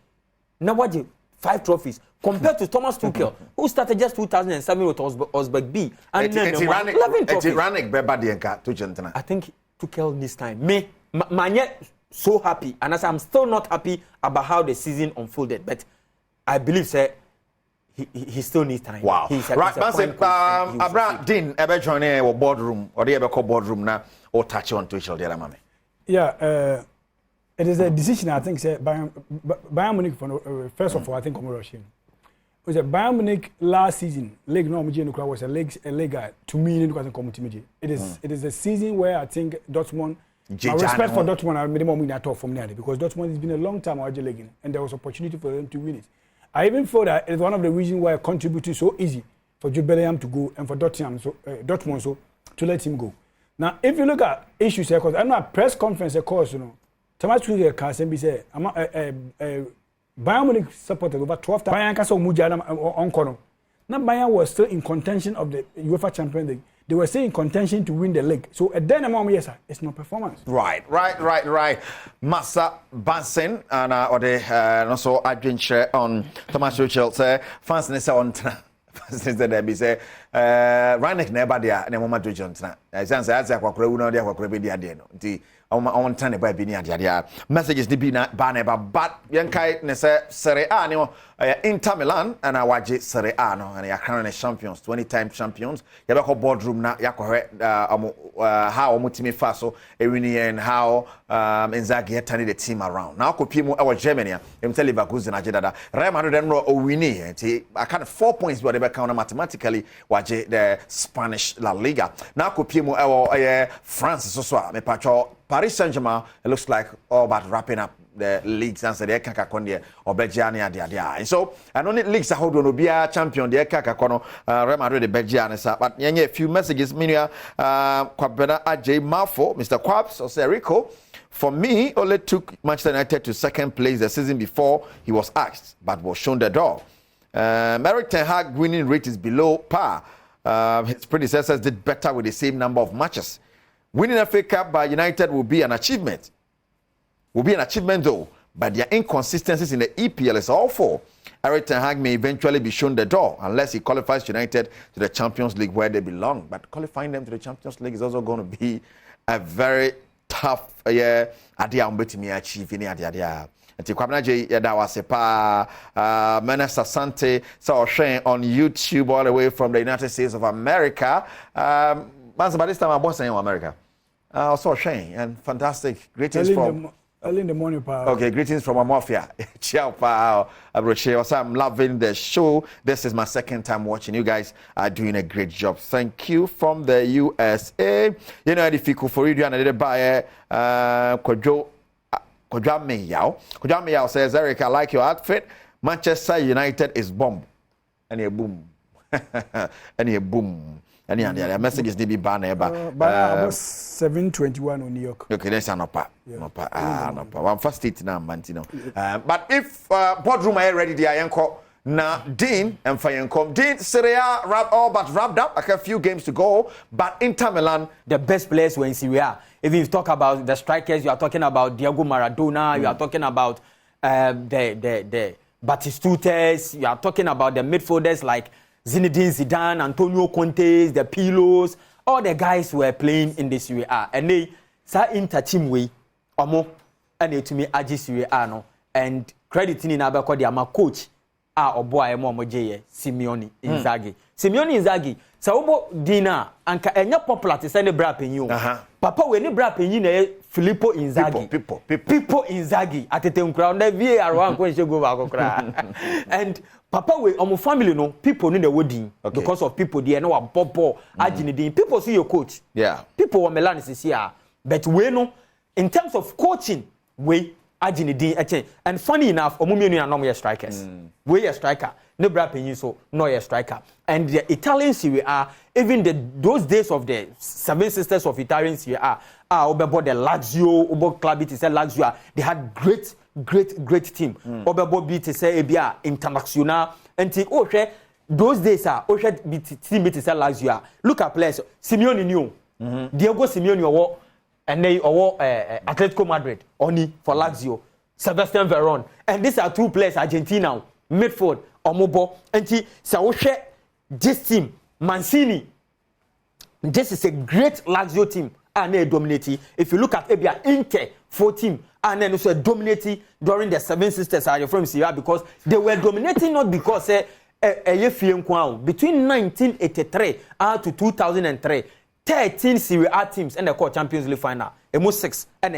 Now what you 5 trophies compared to Thomas Tuchel, who started just 2007 with Osberg B and then 11 trophies. I think Tuchel this time. Me, so happy, and as I'm still not happy about how the season unfolded, but I believe sir, he still needs time. Wow. Right, Abraham Dean ever join a boardroom or the ever call boardroom now or touch on Twitch or the other mommy. Yeah, it is a decision I think say Bayern Munich first of all I think Russian. Was a Bayern Munich last season league no was a league to me it is a season where I think Dortmund. My respect for Dortmund, I made them win at all from there because Dortmund has been a long time out league and there was opportunity for them to win it. I even feel that it's one of the reasons why I contributed so easy for Jude Bellingham to go and for Dortmund to let him go. Now, if you look at issues here, because I'm not press conference, of course, Thomas Tuchel can say, I'm Bayern Munich supported over 12 times. Bayern Castle Mujana on corner. Now Bayern was still in contention of the UEFA Champions League. They were still in contention to win the league. So at then amount, yes, it's not performance. Right. Massa Bansen and also adventure on Thomas Tuchel say fans ne say on fans ne be say Rangnick never there na mama Tuchel on I say akwakora wu na dey akwakora be dey no. Nti on tan e ba bi ni ade messages ni bi na ba na ba but yenkai ne say Serie A ne Inter Milan and awaje Serie A no and yakran champions 20-time champions you be boardroom na yakohwe how omutimi fa so ewini and how Inzaghi had turned the team around now kopie our Germany em tell Leverkusen agedada Real Madrid dem no owini nti I kind of 4 points but they be count mathematically waje the Spanish La Liga now kopie our France so me pacho Paris Saint-Germain it looks like all about wrapping up the leagues and say they can kakonde Obejiani dia so I don't need leagues hold on be a champion the kakakono Real Madrid the Belgian sa but yenye a few messages minia Kwabena AJ Malfo Mr. Kwabs or say Rico for me only took Manchester United to second place the season before he was asked but was shown the door. Eric Ten Hag winning rate is below par. His predecessors did better with the same number of matches. Winning a FA Cup by United will be an achievement. Though, but their inconsistencies in the EPL is awful. Eric Ten Hag may eventually be shown the door unless he qualifies United to the Champions League where they belong. But qualifying them to the Champions League is also going to be a very tough idea to achieve in the Nti Kwabena J yada wasepa Minister Sante so sharing on YouTube all the way from the United States of America. By this time, I'm boss in America. Also, Shane, and fantastic. Greetings early in the morning, pal. Okay, greetings from Amorphia. Ciao, pal. I'm loving the show. This is my second time watching. You guys are doing a great job. Thank you from the USA. You know, if you could for you, and I did buy Kodjo Meyao says, Eric, I like your outfit. Manchester United is bomb. And a boom. And a boom. And the message is DB banner about 7:21 on New York. Okay, that's an upper. No. One first it now, Mantino. But if boardroom are ready, the Ayanko now Dean and Fayankom. Dean Serie A wrapped up. Like a few games to go. But Inter Milan, the best players were in Serie A. If you talk about the strikers, you are talking about Diego Maradona. You are talking about the Batistutes. You are talking about the midfielders like Zinedine Zidane, Antonio Conte, the Pilos, all the guys were playing in the Serie A. And they sa Inter team way, omo, and they to me Aji Serie A no. And credit in Abako, they are my coach. obo a emo moje Simeone Inzaghi. Simeone Inzaghi sa obo dina anka enya popular te say ne bra penyin o. Papa we ne bra penyin na Filippo Inzaghi. People Inzaghi atete nkura na VAR wan ko nche go ba kokra. And Papa we omo family no people no dey wodin because of people there no wa bobo aginidin. People see your coach. Yeah. People were Milan is here. But we no in terms of coaching we aginidin and funny enough omumienu na no strikers. We are striker. No bra penyin so no a striker. And the Italian Serie A, even those days of the Seven Sisters of Italian Serie A, Obebo the Lazio, Obo Club it is Lazio, they had great team. Obebo beat say Ebia International, and those days beat team it is Lazio. Look at players. Simeone knew. Diego Simeone and they Atletico Madrid only for Lazio. Sebastian Veron, and these are two players Argentina midfield. Omobo enti sa wo hwe this team Mancini, this is a great Lazio team and they dominating. If you look at Ebia Inter 4 team and then also dominating during the Seven Sisters are from Syria because they were dominating not because between 1983 to 2003 13 Serie A teams and the called Champions League final almost 6 and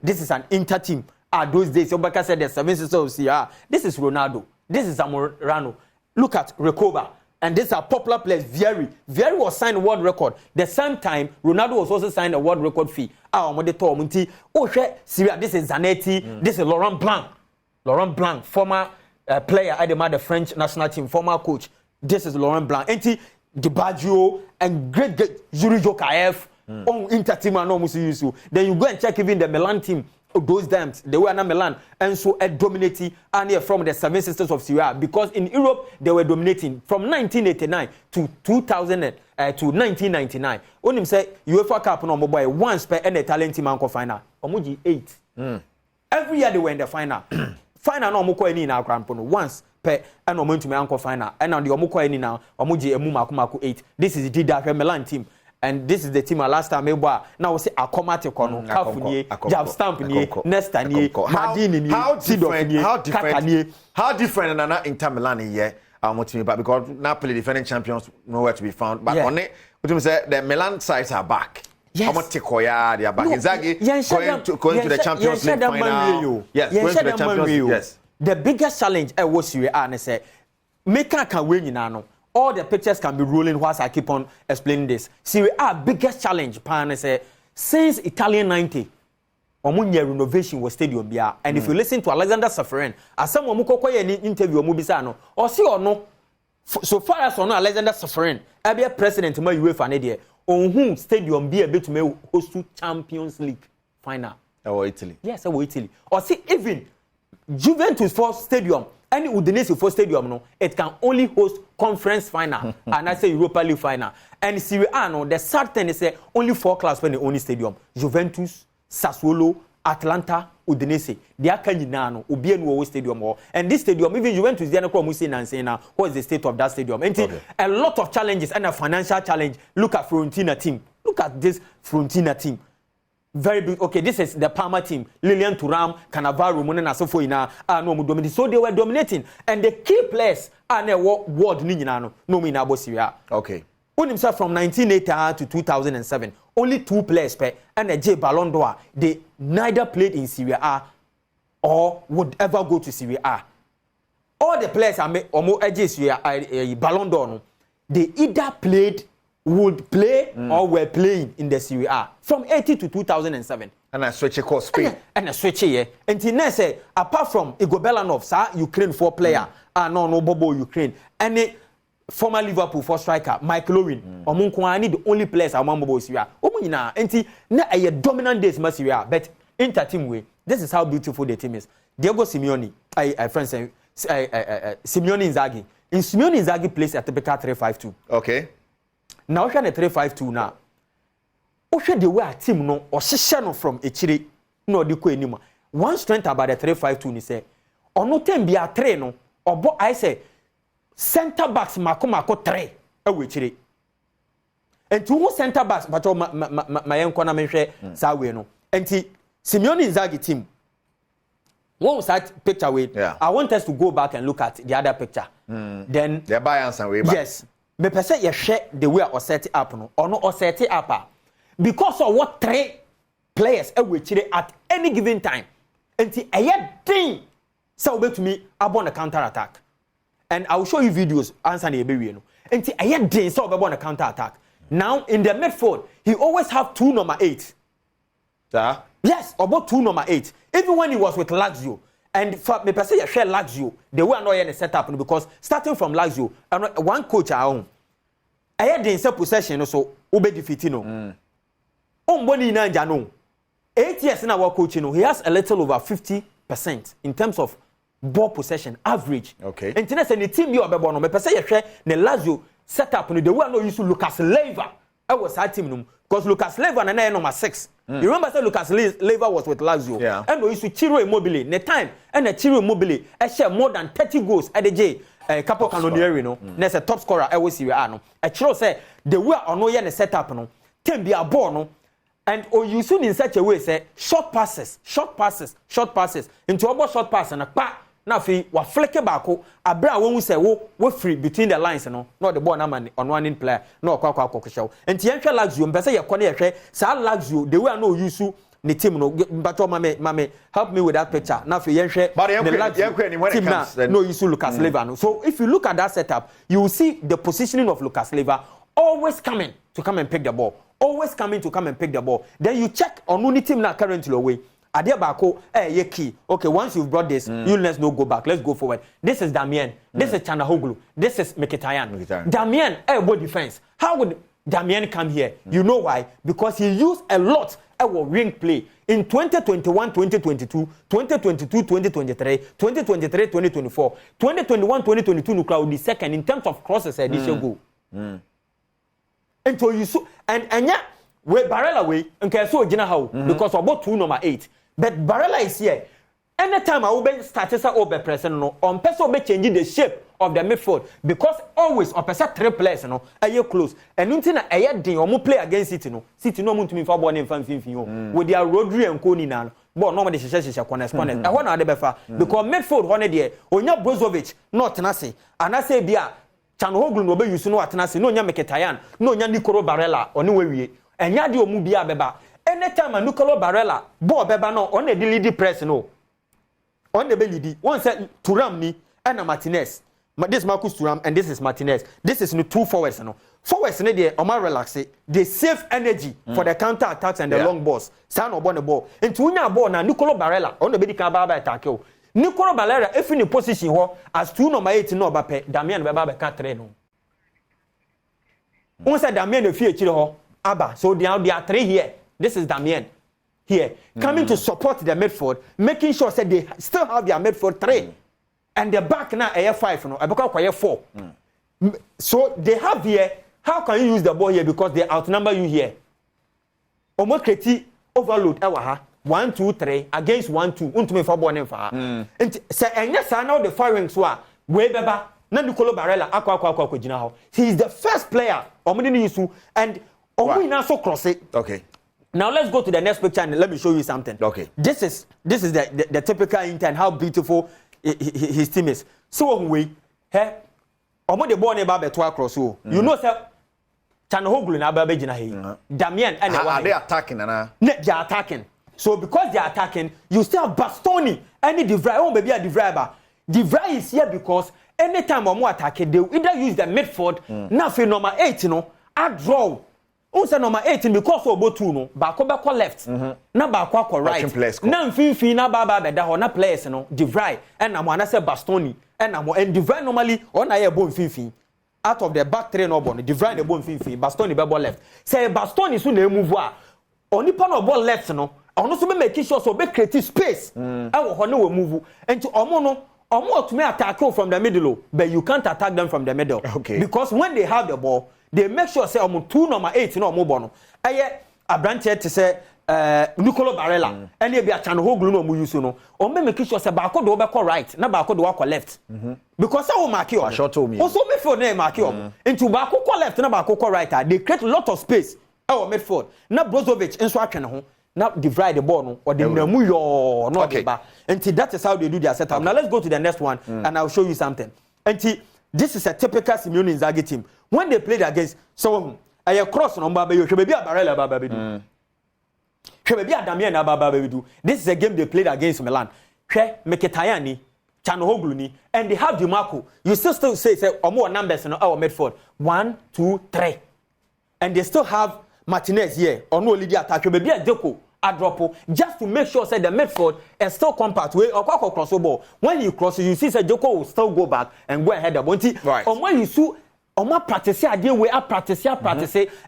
this is an Inter team those days Obaka said the Seven Sisters of Syria. This is Ronaldo. This is Zamorano. Look at Recoba. And these are popular players. Vieri was signed a world record. The same time, Ronaldo was also signed a world record fee. Syria, this is Zanetti. This is Laurent Blanc. Laurent Blanc, former player at the French national team, former coach. This is Laurent Blanc. Enti Dibaggio and great Yuri Jokaev on Inter team and almost use. Then you go and check even the Milan team. Those times they were in Milan and so dominating and from the Seven Sisters of Syria because in Europe they were dominating from 1989 to 2000 to 1999. When him say UEFA Cup no boy once per any talent team anko final. Omuji 8. Every year they were in the final. Final no omukọ eni na akrampo no once per and omuntumi anko final. And now the omukọ eni na omuji emu makumako 8. This is the Dida Milan team. And this is the team last time now we say Akomate kono Kafunye Jab Stamp ni Nesta ni Madini ni how different and Inter Milan here but because Napoli defending champions nowhere to be found but on it what say the Milan sides are back. Yes. They are back. Inzaghi going to the Champions League final. Yes, going to the Champions League. Yes. The biggest challenge I was Serie A and say make can win no. All the pictures can be rolling whilst I keep on explaining this. Serie A biggest challenge, pan say since Italian 90, omunye renovation was stadium bia. And if you listen to Alexander Safarin, as someone who kokoye any interview mubisano, or see or no, so far as on Alexander Safarin, I be a president of my UEFA nedia, on whom stadium be able to make host to Champions League final. Oh, Italy. Yes, Italy. Or see even Juventus for stadium. Any Udinese for stadium no, it can only host conference final and I say Europa League final. And Serie A no, the sad thing is only 4 clubs for the only stadium: Juventus, Sassuolo, Atlanta, Udinese. They are no Obi no stadium or and this stadium even Juventus they are not saying now what is the state of that stadium. And a lot of challenges and a financial challenge. Look at Fiorentina team. Look at this Fiorentina team. Very big. Okay, this is the Parma team. Lilian Thuram, Cannavaro, Monen Asofo ina no dominating. So they were dominating, and the key players are the world ni no me na Syria. Okay. On himself from 1980 to 2007, only 2 players per and a J Ballon d'Or. They neither played in Syria A or would ever go to Syria A. All the players are omo J Syria Ballon d'Or. No, they either would play or were playing in the Serie A from 80 to 2007. And I switch it called Spain. And I switch here. And say apart from Igor Belanov, Ukraine 4 player, no Bobo Ukraine, and the former Liverpool 4 striker, Michael Owen, Omunkwani, the only players among Bobo Syria. Omuna, and na a dominant days Syria, but inter team way. This is how beautiful the team is. Diego Simeone, friends, Simeone Inzaghi. In Simeone Inzaghi plays a typical 3-5-2. Okay. Now we have a 3-5-2 now. Oshwe the way a team no or from Echiri no di ko enima. One strength about the 3-5-2 ni say ono tem bia 3 no obo I say center backs mako 3 e we Echiri. And two center backs but my enko na menhwe sa we no. Enti Simeone Inzaghi team One was that picture with. Yeah. I want us to go back and look at the other picture. Then the bias and way back. Yes. Me person you share the way I set it up no. Or no or set it up. Because of what 3 players we at any given time. Until a thing so to me upon a counter attack. And I will show you videos answer the baby. Until a thing so upon a counter attack. Now in the midfield, he always have 2 number 8. Yes, about 2 number 8. Even when he was with Lazio, and for me, per se, you share Lazio, the way I know you set up because starting from Lazio, one coach at home, I had the inside possession so ube defeatino. Boni na jano. 8 years in our coaching, he has a little over 50% in terms of ball possession average. Okay. And tennis and the team you are born on me per se, you share the Lazio set up the way I know you to Lucas Leiva. I was that team because Lucas Leiva and I number 6. You remember that Lucas Leiva was with Lazio. Yeah. And we used to Ciro Immobile. The time and the Ciro Immobile I share more than 30 goals at the J. Capo Canonieri no. There's a top scorer I will see no. A Ciro say the way I know you set up no. Can be a ball no. And you soon in such a way say short passes into about short pass and a pa. Now fi wa flick back abra when we say we free between the lines no the ball na man on one in player no kwa show enti yenhwe Lazio mpese ye kone yehwe sa Lazio the way I know use the team no mbato mame help me with that picture now fi yenhwe the Lazio team na no use Lucas Leiva no. So if you look at that setup you will see the positioning of Lucas Leiva always coming to come and pick the ball, then you check on any team now currently away. Adia bako ye key. Okay, once you've brought this, you let's no go back. Let's go forward. This is Damien. This is Chanahoglu. This is Mkhitaryan. Damien what defense. How would Damien come here? You know why? Because he used a lot our ring play in 2021, 2022, 2022, 2023, 2023, 2024, 2021, 2022 nuclear the second in terms of crosses addition goal. And so you so and yeah, we Barella way and so how because about 2 number 8. But Barella is here. Anytime I will be starting over present no on person be changing the shape of the midfield because always on person 3 players no are close. And until na aye din o play against City no muntu me for ball in fanfin with their Rodri and Koni na but normally she corner. I want na dey befa because midfield one there onya Brozovic not na say and I say bia Chanhoglu no be use no atena say no nya Mkhitaryan no nya Nicolo Barella oni we enya de omu bia beba anytime Nicolo Barella ball beba no on the lead press no on the belly one said Thuram ni and Martinez. This Marcus Thuram and this is Martinez. This is no 2 forwards no. Forwards ne dey o ma relax it. They save energy for the counter attacks and the long balls. Stand up on the ball. Into unya ball na Nicolo Barella on the belly can ba attack you. Nicolo Barella if in the position ho as 2 number 8 no ba pe Damian be ba ka 3 no. One said Damian no fit ho aba so they are 3 here. This is Damian here coming to support the midfield, making sure that they still have their midfield 3 and the back now air 5 no abeka 4. So they have here. How can you use the ball here because they outnumber you here? Omo create overload ewa ha 1 2 3 against 1 2 untumi for ball nfa and say enya sa now the firing so a we beba na Nicolo Barella akwa gina ho. He is the first player omo dey use and omo ina so cross it. Okay. Now let's go to the next picture and let me show you something. Okay. This is the typical Inter and how beautiful his team is. So we hey omo the ball never to across so. You know sir Chanhoglu na ba gina he. Damian and are they attacking na? They are attacking. So because they are attacking, you still have Bastoni. Any Devray, oh baby a Devray. Devray is here because anytime omo attacking, they either use the midfield. Now for number 8, you know, I draw. Unsa number 18 because of both 2 no baako be call left na baako call right na mfinfin na baba be da ho na players no Devray and na mo na say Bastoni and Devray normally on na ye bo mfinfin out of the back 3 no ball Devray the bo mfinfin Bastoni be ball left say Bastoni so na move a onipa no ball left no ono so be make sure so be create space e wo ho na we move enti omo to me attack from the middle but you can't attack them from the middle because when they have the ball they make sure say 2 number 8 no omo no eye abranche te say Nicolo Barella and e be a Chanhoglu no omo use no omo make sure say baako do be call right na baako do call left because how mark you also midfield na mark you into baako call left na baako call right they create a lot of space our midfield na Brozovic enso atwene ho now divide the ball no or the namu yo no ba. And that is how they do their setup. Now let's go to the next one and I'll show you something. And this is a typical Simeone Inzaghi team. When they played against someone, I cross on Baba, you should be a Barella Baba. Should be a Damian Baba. This is a game they played against Milan. Mkhitaryan, Chanoglu, and they have DiMarco. You still say more numbers in our midfield. 1, 2, 3. And they still have Martinez here, or no Lydia attack. Maybe a Deco, a drop, just to make sure that the midfield is still compact. Way or cross the ball. When you cross, you see that Deco will still go back and go ahead. Right. Or when you see, or practice, I deal with practice,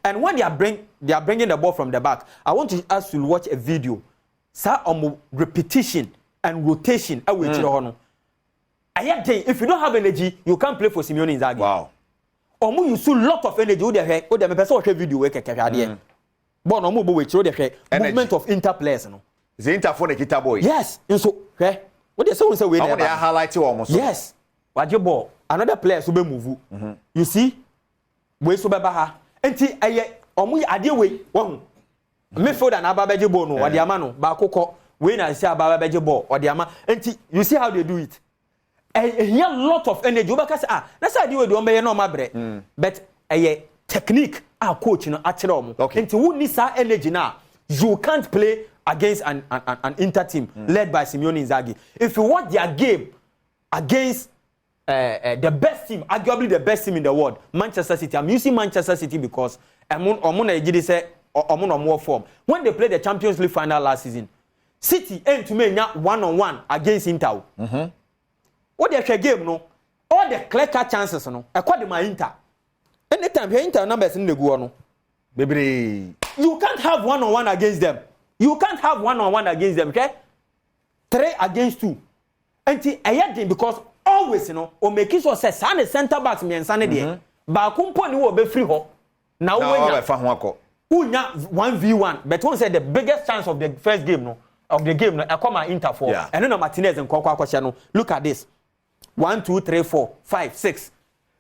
and when they are bringing the ball from the back. I want to ask you to watch a video. Sir, repetition and rotation. I will tell you. If you don't have energy, you can't play for Simeone Inzaghi. Wow. Omo you see lot of energy o dey me person watch video we keke ade. But no mo bo we chiro dey movement of interplayers no. Is the interphone a kita boy? Yes. So, what they say we dey highlight almost. Yes. Waje ball another player so be move. You see? We so be ba ha. Enti eye omo ade we wo. Midfielder na aba beje ball no, ode ama no, ba akokọ. We na see aba beje ball, ode ama. Enti you see how they do it? He a lot of energy. Because that's how we do no but a technique our coach no actually until who needs that energy now you can't play against an Inter team led by Simeone Inzaghi. If you watch their game against the best team, arguably the best team in the world, Manchester City. I'm using Manchester City because more form. When they played the Champions League final last season, City aimed to make 1-on-1 against Inter. What the game no, all the clear cut chances no, according to my Inter. Anytime your Inter numbers in the go no, baby, you can't have 1-on-1 against them. You can't have 1-on-1 against them, okay? 3 against 2. And because always or making sure say san center backs me and sanity there. Ba kumpo ni wo be free ho. Now when you 1v1, but one said the biggest chance of the first game no, of the game no, I come at Inter for. And then Martinez and Kwakwa. Look at this. 1, 2, 3, 4, 5, 6.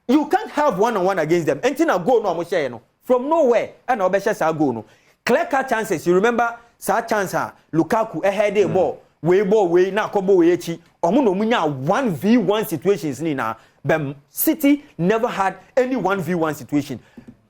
You can't have 1-on-1 against them. Anything a goal no share no. From nowhere and obesha sa goal no. Clear cut chances. You remember sa chance Lukaku ahead a ball. Way na kobo way echi. Omo no munya 1v1 situations ni na. But City never had any 1v1 situation.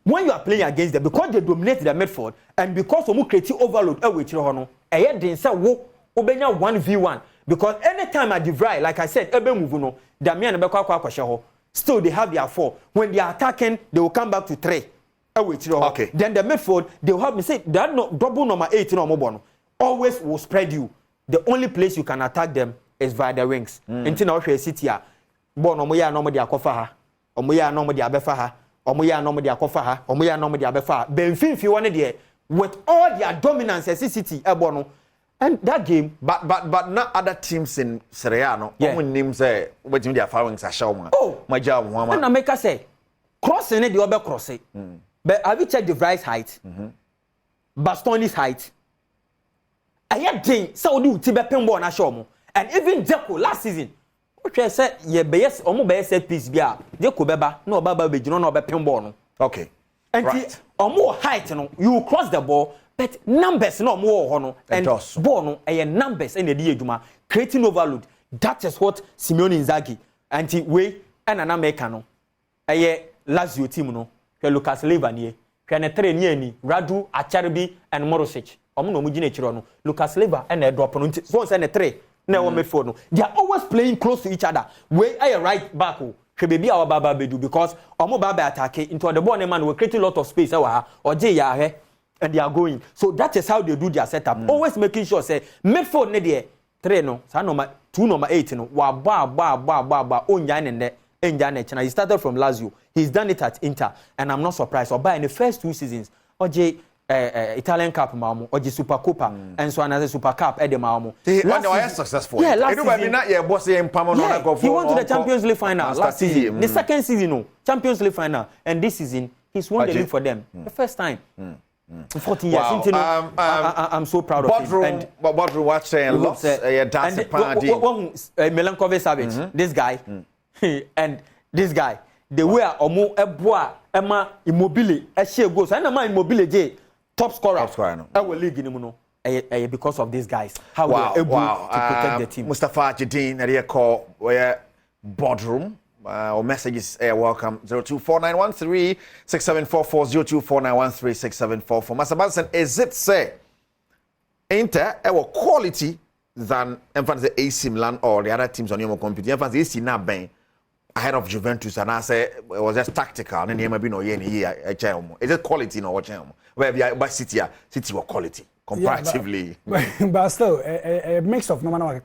When you are playing against them, because they dominate the midfield and because omo create overload e we chire ho no. Eye den say wo obenya 1v1. Because anytime I divide, like I said, ebe move no, Damian be kwa still they have their 4. When they are attacking, they will come back to 3. Okay. Then the midfield, they will have me say that no double number 8 no more. Always will spread you. The only place you can attack them is via the wings. Until now we City a ball no mo ya no mo de akofa ha. Omo ya no mo de abefa ha. Omo ya no mo de akofa ha. Omo ya no mo de abefa ha. Benfinfi one there with all their dominance as City e ball no. And that game, but not other teams in Serie A no. When names say what their followings are showing. Oh, my job, Mama. And America say crossing it the other cross it. But have you checked the Vries height? Bastoni's height. I had thing so do Tibet Pembo na show. And even Deco last season. Okay, said ye best almost best set piece bia. Deco beba no baba be no be Pembo no. Okay. And right. More height no you cross the ball. But numbers no more hono and ball no numbers in the ejuma creating overload. That is what Simeone Inzaghi and we and an Americano. Lazio team no. Lucas Leiva nie. Kene 3 ni Radu Acharbi and Morosic. Omo no mugine chiro no. Lucas Leiva and drop no. So one say 3 na one midfield no. They are always playing close to each other. We right back o. Baby our baba bedu because omo baba attack into the ball man we creating a lot of space or je ya and they are going. So that is how they do their setup. Always making sure say midfield ne there 3 no, sa number 2 number 8 no. Wa ba onya ne China. He started from Lazio. He's done it at Inter and I'm not surprised. Or by in the first 2 seasons, Oje Italian Cup maamo, Oje Super Copa and so another Super Cup ede maamo. They were successful. Yeah, last season. He went to the Champions League final last season. The second season no, Champions League final and this season he's won the league for them. The first time. 14 years. Wow. I'm so proud of him. Bodroom watching lots dancing party. Melancholy Savage, this guy, and this guy, they were omo eboa ema Immobile, share goals. And Immobile J top scorer. No. Our league in no. because of these guys. How they are able to protect the team. Mustafa Jadin, area call where boardroom. Or messages welcome 024913 6744 024913 6744. Master Banson, is it say Inter our quality than the AC Milan or the other teams on your computer? Emphasis AC now bang ahead of Juventus, and I say it was just tactical. And then maybe no year. Is it quality no watch where we are by City were quality comparatively. But still a mix of no matter what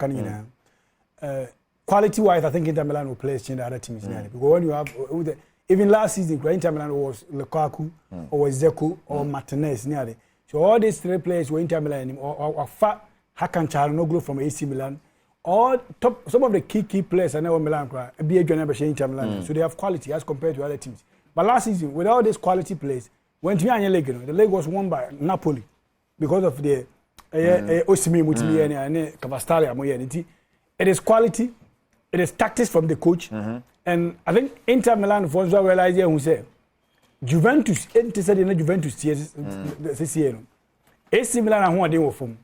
quality-wise, I think Inter Milan will play in the other teams. Because when you have, even last season, Inter Milan was Lukaku, or Zeko, or Martinez. So all these three players were Inter Milan, or Fat Hakan Çalhanoğlu from AC Milan. Some of the key players are now Milan, be a Inter Milan. So they have quality as compared to other teams. But last season, with all these quality players, when the league was won by Napoli because of the Osimhen, Mutimi, and Cavastalia. It is quality. It is tactics from the coach, and I think Inter Milan for sure realize who say Juventus. Juventus this year. AC Milan who are doing from.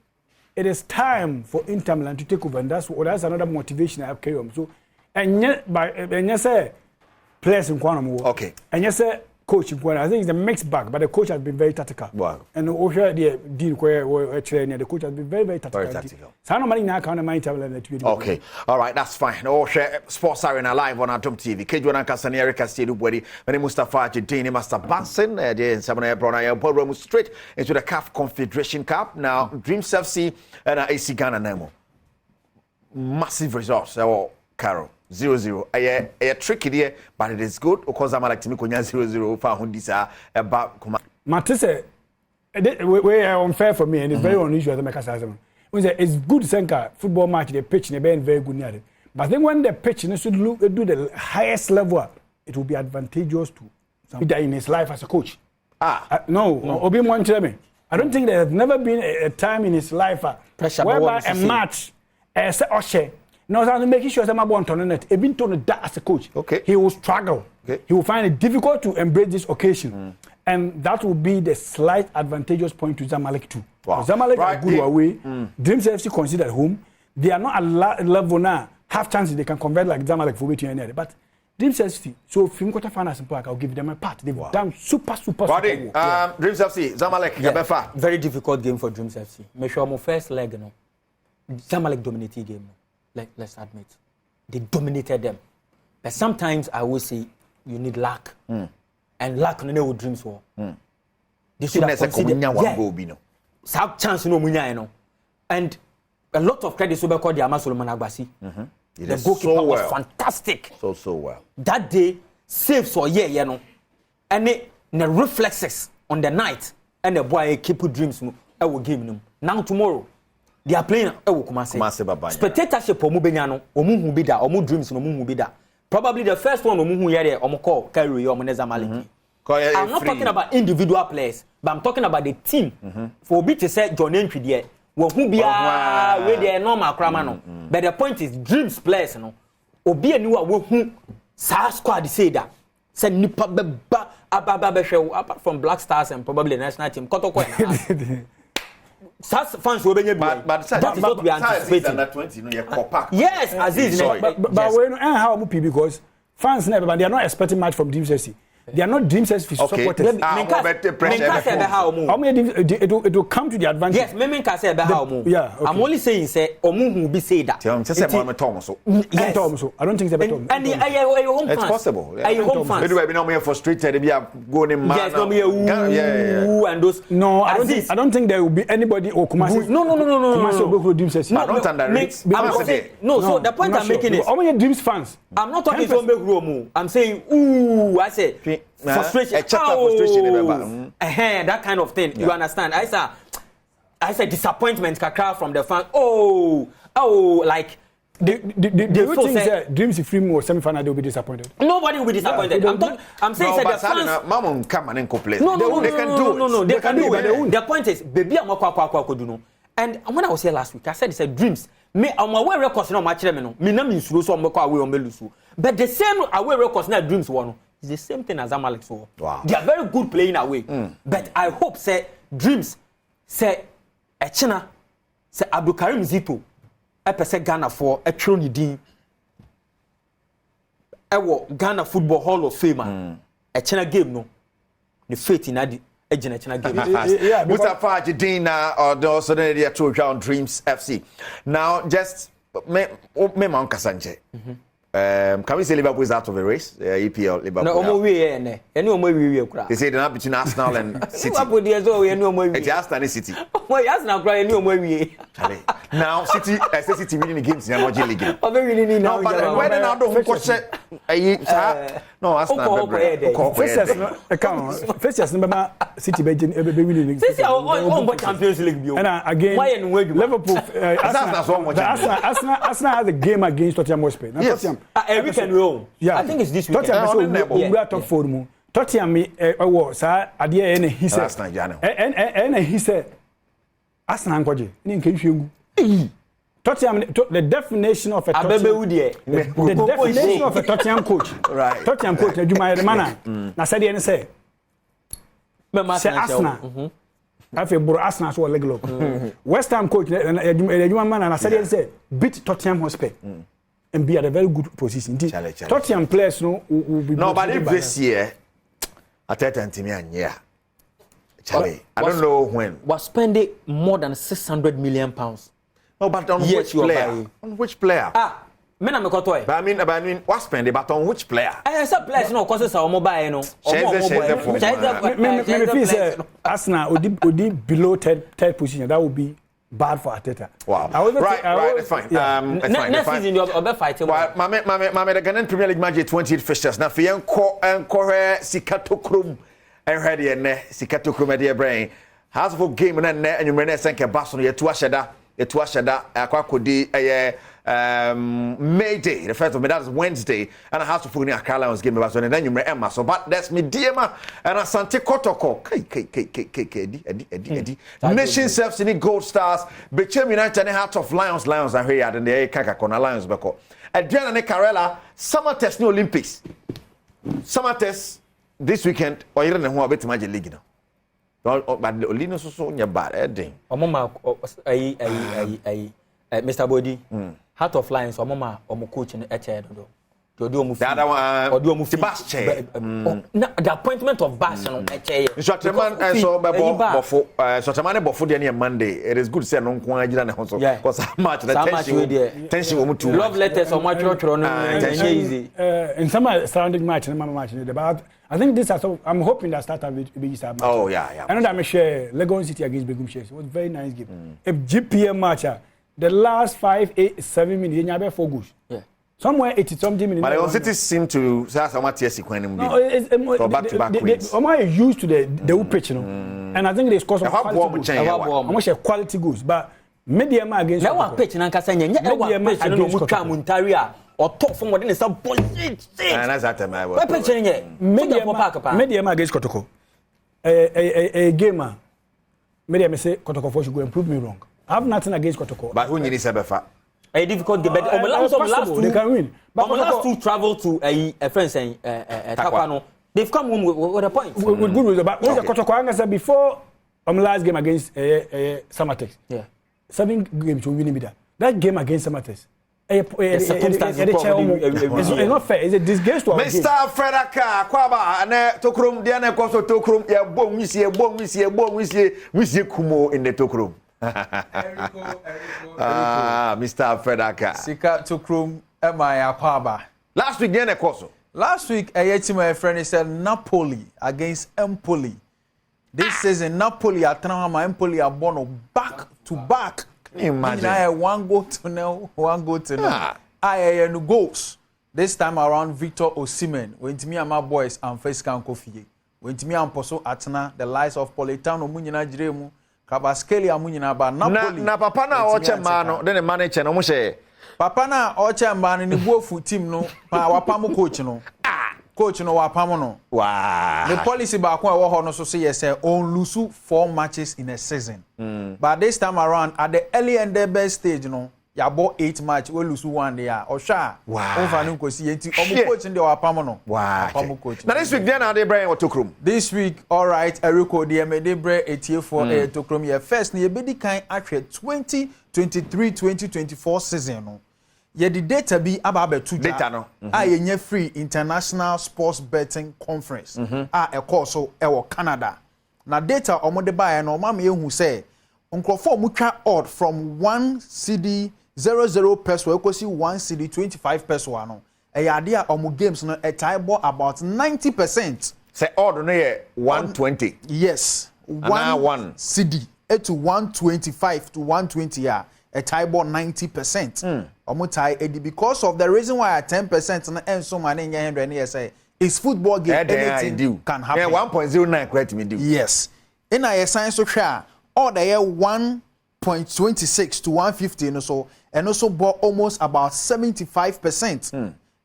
It is time for Inter Milan to take over, and that's another motivation I have carry on. So, and yet say players in Quantum. Okay. And yes, coach in Quantum. I think it's a mixed bag, but the coach has been very tactical. Wow. And over the deal where the coach has been very tactical. Very tactical. So I'm not kind of mind traveling. Okay. All right, that's fine. No share Sports Arena live on Adom TV. Kejuana Kasani Erika Stadium Body. When Mustafa Jadini Master Banson, there Samuel Brona program straight into the CAF Confederation Cup. Now Dreams FC and AC Ghana Nemo. Massive results. Carol. 0-0. A tricky there, but it is good because I'm like to me 0-0 for Hundisa about Matisse, we are unfair for me and it's very unusual to make us it's good to send a football match, the pitch in the very good near it. But then when the pitch should do the highest level, it will be advantageous to somebody in his life as a coach. No. Obi me. I don't think there has never been a time in his life whereby a match as a no, I'm making sure I'm about to net. Even to that as a coach, okay, he will struggle. Okay. He will find it difficult to embrace this occasion, and that will be the slight advantageous point to Zamalek too. Wow. Zamalek are good away. Dreams FC considered home. They are not a level now. Have chances they can convert like Zamalek for which you any other. But Dreams FC, so film quarter finals in Park, I'll give them a part. They've done super well. Dreams FC, Zamalek, very difficult game for Dreams FC. Make sure my first leg, Zamalek dominated game. Let's admit, they dominated them. But sometimes I will say you need luck, and luck no with Dreams war. They should have considered some chance and a lot of credit to be called the Ama Solomon Agbasi. The goalkeeper was fantastic. So well. That day saves for and the reflexes on the night and the boy keep Dreams I will give them now tomorrow. They are playing Kumasi. Spectatorship omu benyano, omu hu bida, omu Dreams omu hu bida. Probably the first one omu hu yere omu call carry omu Zamalek. I'm not talking about individual players, but I'm talking about the team. For Obi to say John Entry there, who be where they are normal cramano. But the point is Dreams players Obi and you are who sa squad say that. Say nipa beba apart from Black Stars and probably the national team. Fans will be but that is what we are anticipating. Under 20, yes, Aziz. But we know how much because fans never, but they are not expecting much from Dreams FC. They are not Dreams FC supporters. It will come to the advantage. Yes, I'm only saying say Omu will be say that. I don't think it's possible. Are you home fans? Maybe not more frustrated. Maybe I'm going in man. Yes, and those. No, I don't think there will be anybody or Kumasi. No. Kumasi will Dreams FC. No, so the point I'm making is how many Dreams fans? I'm not talking from Romu. I'm saying I say frustration. That kind of thing. You understand? I say disappointment from the fans. Like do you think that Dreams if Freeman or semi-final they will be disappointed? Nobody will be disappointed. I'm saying that the fans Mamon come and play. No, they can do it. They can do it. The point is baby I'm do. And when I was here last week I said Dreams me I'm aware records no match them no me na me nsuro so I'm away on belusu. But the same away records na Dreams one is the same thing as Zamalek so. Wow. They are very good playing away. But I hope say Dreams say Echena se Abdulkarim Zito epese Ghana for etro ni din ewo Ghana Football Hall of Fame echena game no the faith in adi ejina echena game Mustafa Jidina or also the two round Dreams FC. Now just me man kasanje. Can we say Liverpool is out of the race? EPL Liverpool. No, omo we ene. Eni omo we kura. They say they're not between Arsenal and City. Liverpool dey so eni omo we. It's Arsenal and City. Omo Arsenal kura eni omo we. Now City, City winning the games in the World League. Omo winning now. No, but when they now don't question. No, Arsenal. First number City be winning. City on Champions League bio. And again, Liverpool, Arsenal has a game against Tottenham Hotspur. Yes. Every weekend we own. Yeah. I think it's this weekend. Tottenham we are top 4 mu. Tottenham me sa ade ene he said. Arsenal jana. And he said Arsenal kwaje. Ni nke hwegu. Tottenham the definition of a Tottenham. The definition of a Tottenham coach. Right. Tottenham coach adwuma mana. Na said ene say. Say Arsenal. Afi bro Arsenal so leg lock. West Ham coach adwuma mana na said ene say beat Tottenham Hotspur. And be at a very good position. Tottenham players will be. No, but if this year, I tell you, yeah, Charlie, I don't know when. Was spending more than 600 million pounds. No, but on which player? On which player? Men am kotoy. But I mean, what spending? But on which player? I said players no causes our mobile no. Maybe Arsenal would below third position. That would be bad for Arteta. Wow. Right, that's fine. Next season you'll be fighting. Well, Mame, the Ghanaian Premier League match 28 fixtures. Now, Fian Kore Sikato Krum and ready and Sikato Krum at the brain. House of game and you may send a bus on your Tuashada, Aquakodi, May Day, the first of May, that is Wednesday, and I have to put in a Caroline's game about and then you may Emma. So, but that's me, Diema, and Asante Kotoko, Eddie. Nation Self City Gold Stars, Bechem United and Heart of Lions, are here, and the Kakakona Lions Beko. Adriana Necarella, Summer Test New Olympics. Summer Test this weekend, or you don't know about the Magic League. But Olino so on your bad, Mama, Mr. Body. Heart of Lions, or Mama, or coach in a chair. The appointment of Bass on a chair. Shotman and so Sotaman before the Monday. It is good to say no one because how much tension to love letters or much easy. In some surrounding match and match about I think this I'm hoping that starter will be match. Oh yeah. I know that I share Legon City against Begum Shares. It was a very nice game. If GPM match the last 5, 8, 7 minutes, you have 4 goals. Yeah. Somewhere 80-something minutes. But the City seem to say how much yes, when no, it's back-to-back wins. I'm used to the pitch, you know, and I think they score some quality goals. But medium against. Now one pitch, and Kasanya, medium against Montaria or top from within some bullshit. And that's that my word. Medium against Kotoko. A gamer. Medium say Kotoko should go and prove me wrong. I have nothing against Kotoko. But who needs a a difficult game, but last two, they can win. But last two travel to a friend saying Tapano. They've come home with a point. With good results. But what Kotoko said before last game against Samatex. Yeah. 7 games to win that. That game against Samatex. It's not fair. It's a disgrace to our game. Mr. Fredaka, Kwaba, and Tokrum, Diana Koso Tokrum, ya bom, we see Kumo in the Tokrum. Mr. Fredaka. Sika Tokrum, Emma Kwaba. Last week, Diana Koso. Last week, my friend said Napoli against Empoli. This season, Napoli at Tanama, Empoli are born back to back. Imagine. I one goal to nil. I goals. This time around, Victor Osimhen went to me and my boys and face can coffee. Went to me and Poso Atna, the lies of Politano Munina Jiremu, Kabaskeli Amunina, but Napoli. Na papa na oche mano, then the manager no mushe. Papa na oche man in the Bofu team no, pa wapamu coach no. Coach no wapamo no. Wow. The policy back when we no so say yes, on lose 4 matches in a season. But this time around, at the early and the best stage, you know, ya bought 8 match we lose 1 there or sha wow on fa no kosi enti omo coach ndi wa pam no wow pam coach now this week then are they bring what tokrom this week all right Eriko dey me dey bring etie for tokrom ye first na ye bedi kan atwe 2023-2024 season no ye the data bi aba betu data no ye nya free international sports betting conference e call so e wo Canada na data omo de buy no ma me ehu say nkrofo mu twa odd from 1 CD 00 peso ekosi 1 CD 25 peso ano e ade a omo games no e tie bo about 90%. say odd no ye 120 yes 1 CD to 125 to 120 ya a tie bo 90%. Omo tie edi because of the reason why 10% na enso man nya 100 na say is football game anything can happen. Yeah 1.09 correct me do. Yes. In a science so hwa all the year 1.26 to 150 no so and also bought almost about 75%.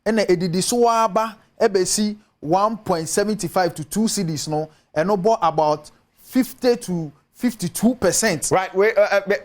And the edidi so aba ebesi 1.75 to 2 CDs no and no bought about 50 to 52%. Right, we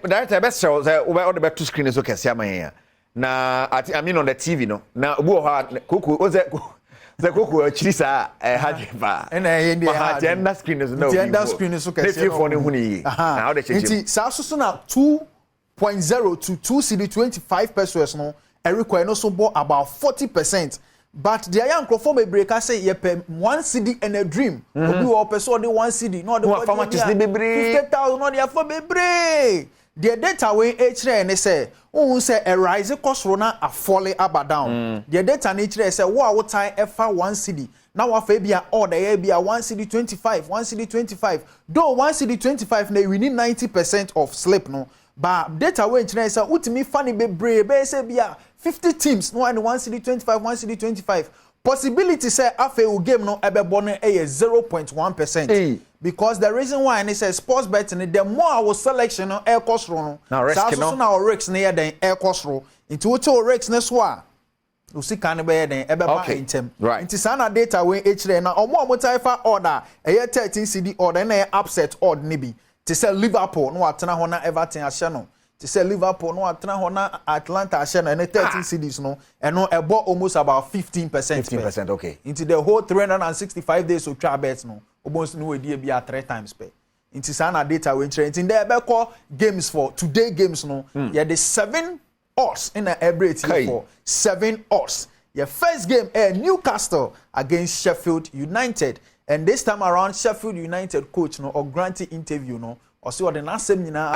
director best show say all the back to screen is okay see am here. Na I mean on the TV no. Na obu ha kuku o the kuku achiri sa hajefa. And the agenda screen is no. The agenda screen is okay. If you for ne huni. Na how the change. Nti sa so na 2.0 to 2 CD 25 pesos no. Eriko no so bought about 40%. But the young crofo breaker say ye pay 1 CD and a dream. Obi wo person the 1 CD no the 50,000 no the for bebre. The data we hure ne say who say a rise cost rona a fall aba down. The data ne hure say wo time efa 1 CD. Now wa fa bia order ye bia 1 CD 25, 1 CD 25. Though 1 CD 25 na we need 90% of slip no. But data we hure say utimi funny bebre be say bia 50 teams no and 1 CD 25 1 CD 25 possibility say afa u game no ebebo no 0.1%. Because the reason why I say sports betting the more our selection no air cost no so na risks na den air cost ro into what risks na so a o si kan be den ebeba intem into sana data we hre na omo taifa order 13 CD order na upset odd ni bi to say Liverpool no atena ho na Everton ahye no to say Liverpool no atena ho na Atlanta ahye no 13 CDs no and no ebo almost about 15%. Okay. Into the whole 365 days of trial bets no almost no idea be 3 times pay. Into sana data we trend in there be call games for today games no yeah the 7 odds in every team for 7 odds. Your first game Newcastle against Sheffield United, and this time around Sheffield United coach no or granted interview no or see what the last seminar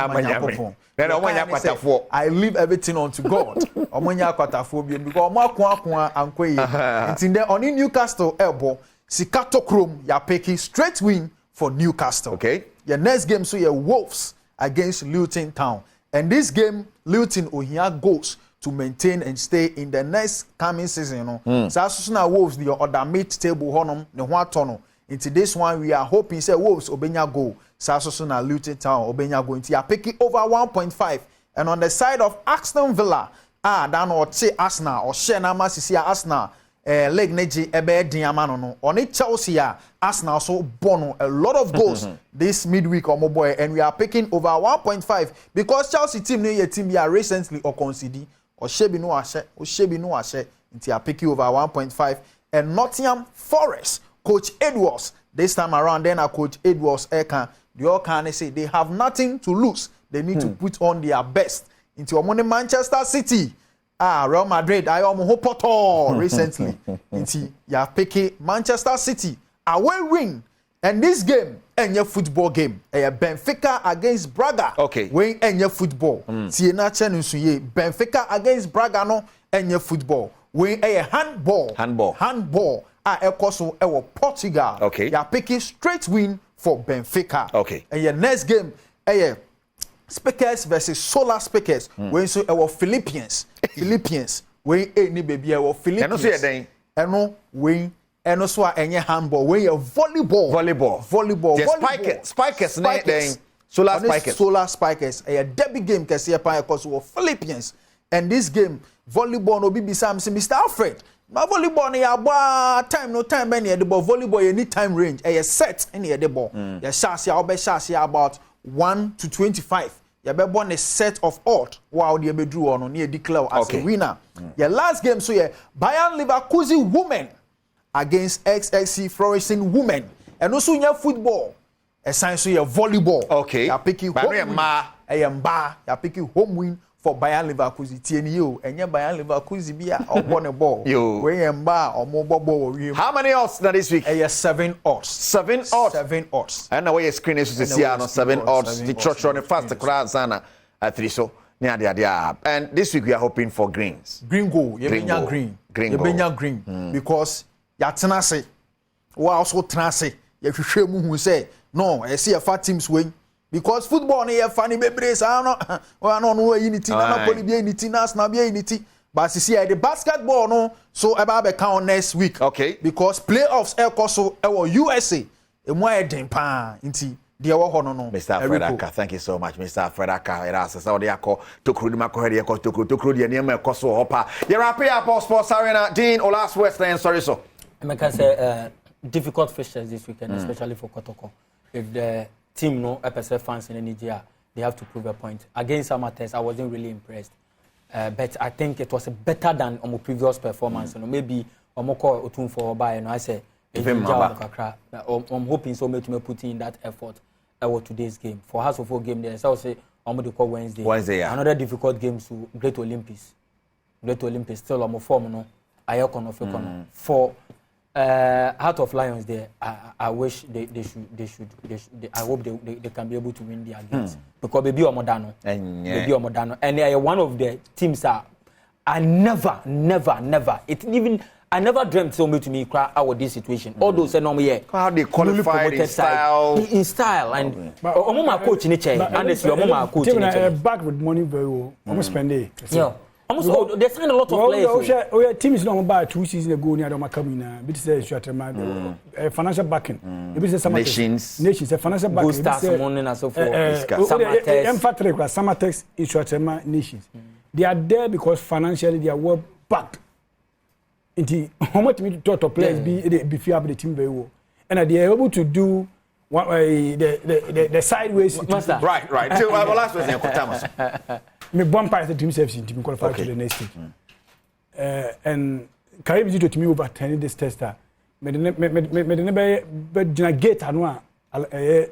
I leave everything unto God. Omonya kwatafo bi because omo ankoye. Until then on Newcastle elbow Sikato Chrome ya peki straight win for Newcastle. Okay. Your next game so your Wolves against Luton Town. And this game Luton ohia goals to maintain and stay in the next coming season no. So na Wolves the other mid table honom ne ho atono. Into this one we are hoping say Wolves obenya goal. So na Luton Town obenya goal into ya peki over 1.5. And on the side of Aston Villa dan or che Arsenal or share na masisi Arsenal leg neji ebe diamano no on Chelsea Arsenal so bono a lot of goals this midweek or boy and we are picking over 1.5 because Chelsea team ne team ya recently or concede or shebi no ashe into are picking over 1.5 and Nottingham Forest coach Edwards this time around then coach Edwards the all can say they have nothing to lose, they need to put on their best into Omone Manchester City. Real Madrid, I almost hope recently. Into ya picky Manchester City away win, and this game any football game. Benfica against Braga. Okay. Win any football. Tiena Chenusuye Benfica against Braga no any football. Win a handball. Ekoso ewo Portugal. Okay. Ya picky straight win for Benfica. Okay. And your next game Speakers versus Solar Speakers. When so our Philippians when any baby our Philippians. And no win and also any handball when you volleyball. Spikers then Solar Spikers a derby game can see upon because of Philippians. And this game volleyball no be Mr. Alfred. My volleyball ya time no time any the ball volleyball any time range a set any the ball. Your shots ya about 1 to 25 you be born a set of odd while the be drew on near declare as a winner. Your last game so yeah Bayern Leverkusen women against XXC Flourishing women. And also in your football, a science so your volleyball. Okay. You picking home win. You picking home win for Bayern Leverkusen. TNU and your Bayern Leverkusen be or won a ball. You. When you or mobile ball. How many odds this week? 7 odds. 7 odds. 7 odds. I know where your screen is to see 7 odds. The church on the fast crowd sana at 3 so. And this week we are hoping for greens. Green goal. You benya green. Green you goal. benya green because ya tenase. Wa also tenase. You hwehwe mu hu say no, I see a fat teams win because football na funny bebre I no unity na poli be unity na be unity but see the basketball no so eba be count next week. Okay. Because playoffs so USA e mo eden pa nti de wo ho no Mr. Fredaka, thank you so much, Mr. Fredaka. Era sasa odi akọ tokuru ma ko hede akọ tokuru de ne ma ekoso hopa. You wrap up Sports Arena. Dean or last West End, sorry so. I can say difficult fixtures this weekend, especially for Kotoko. If the team no FSF fans in Nigeria, they have to prove a point. Against Amateurs, I wasn't really impressed. But I think it was better than our previous performance. You know, maybe Omoko Otun for Oba, and I say, I'm hoping so much to put in that effort over today's game. For House of Four game, there, so I say, I'm going to call Wednesday. Yeah. Another difficult game to Great Olympics. Great Olympics still on my form, no. For Heart of Lions there, I wish they should I hope they can be able to win their games because baby Omodano and one of the teams I never I never dreamt so much to me cry out this situation. Although say no yeah how they qualified in style and my coach in the chair and it's your mama coach in the chair back with money very well almost spend it yeah. Almost, they signed a lot of players. Oh, teams don't buy 2 seasons ago near Adom coming. Bit say financial backing. Nations, a financial backing. Boost us money and so forth. Summertex Insuatema nations. They are there because financially they are well backed. Into how much me to players be fair the team very well, and they are able to do the sideways. Right. So last question, me bomb part the team service to be qualified to the next stage. And Caribbean to me over 10 this tester. Me gate anwa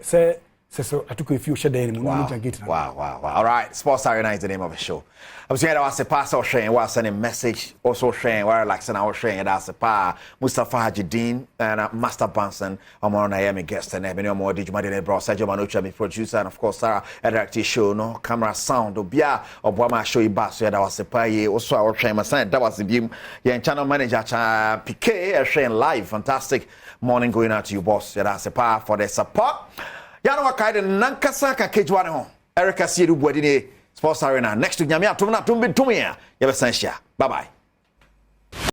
say so I took a few shade in gate. Wow. All right. Sports Arena is the name of the show. I'm saying I was a pastor sharing, was sending message, also sharing where like I was sharing that's a pa Mustafa Hajidin and Master Banson. I'm on a guest and Ebony more Dijumadine Bro, Sergio Manucha, my producer, and of course Sarah director show, no camera sound, Obia, Obama show you back. So that was a pa also I was sharing my son. That was the beam. Yeah, channel manager PK sharing live. Fantastic morning going out to you, boss. Yeah, that's a pa for the support. Yano wakaide nankasa ka kejwane ho. Erica Siedu Bwadine Sports Arena next to Nyame atom na tumbi tumia. Yebe sanshia. Bye bye.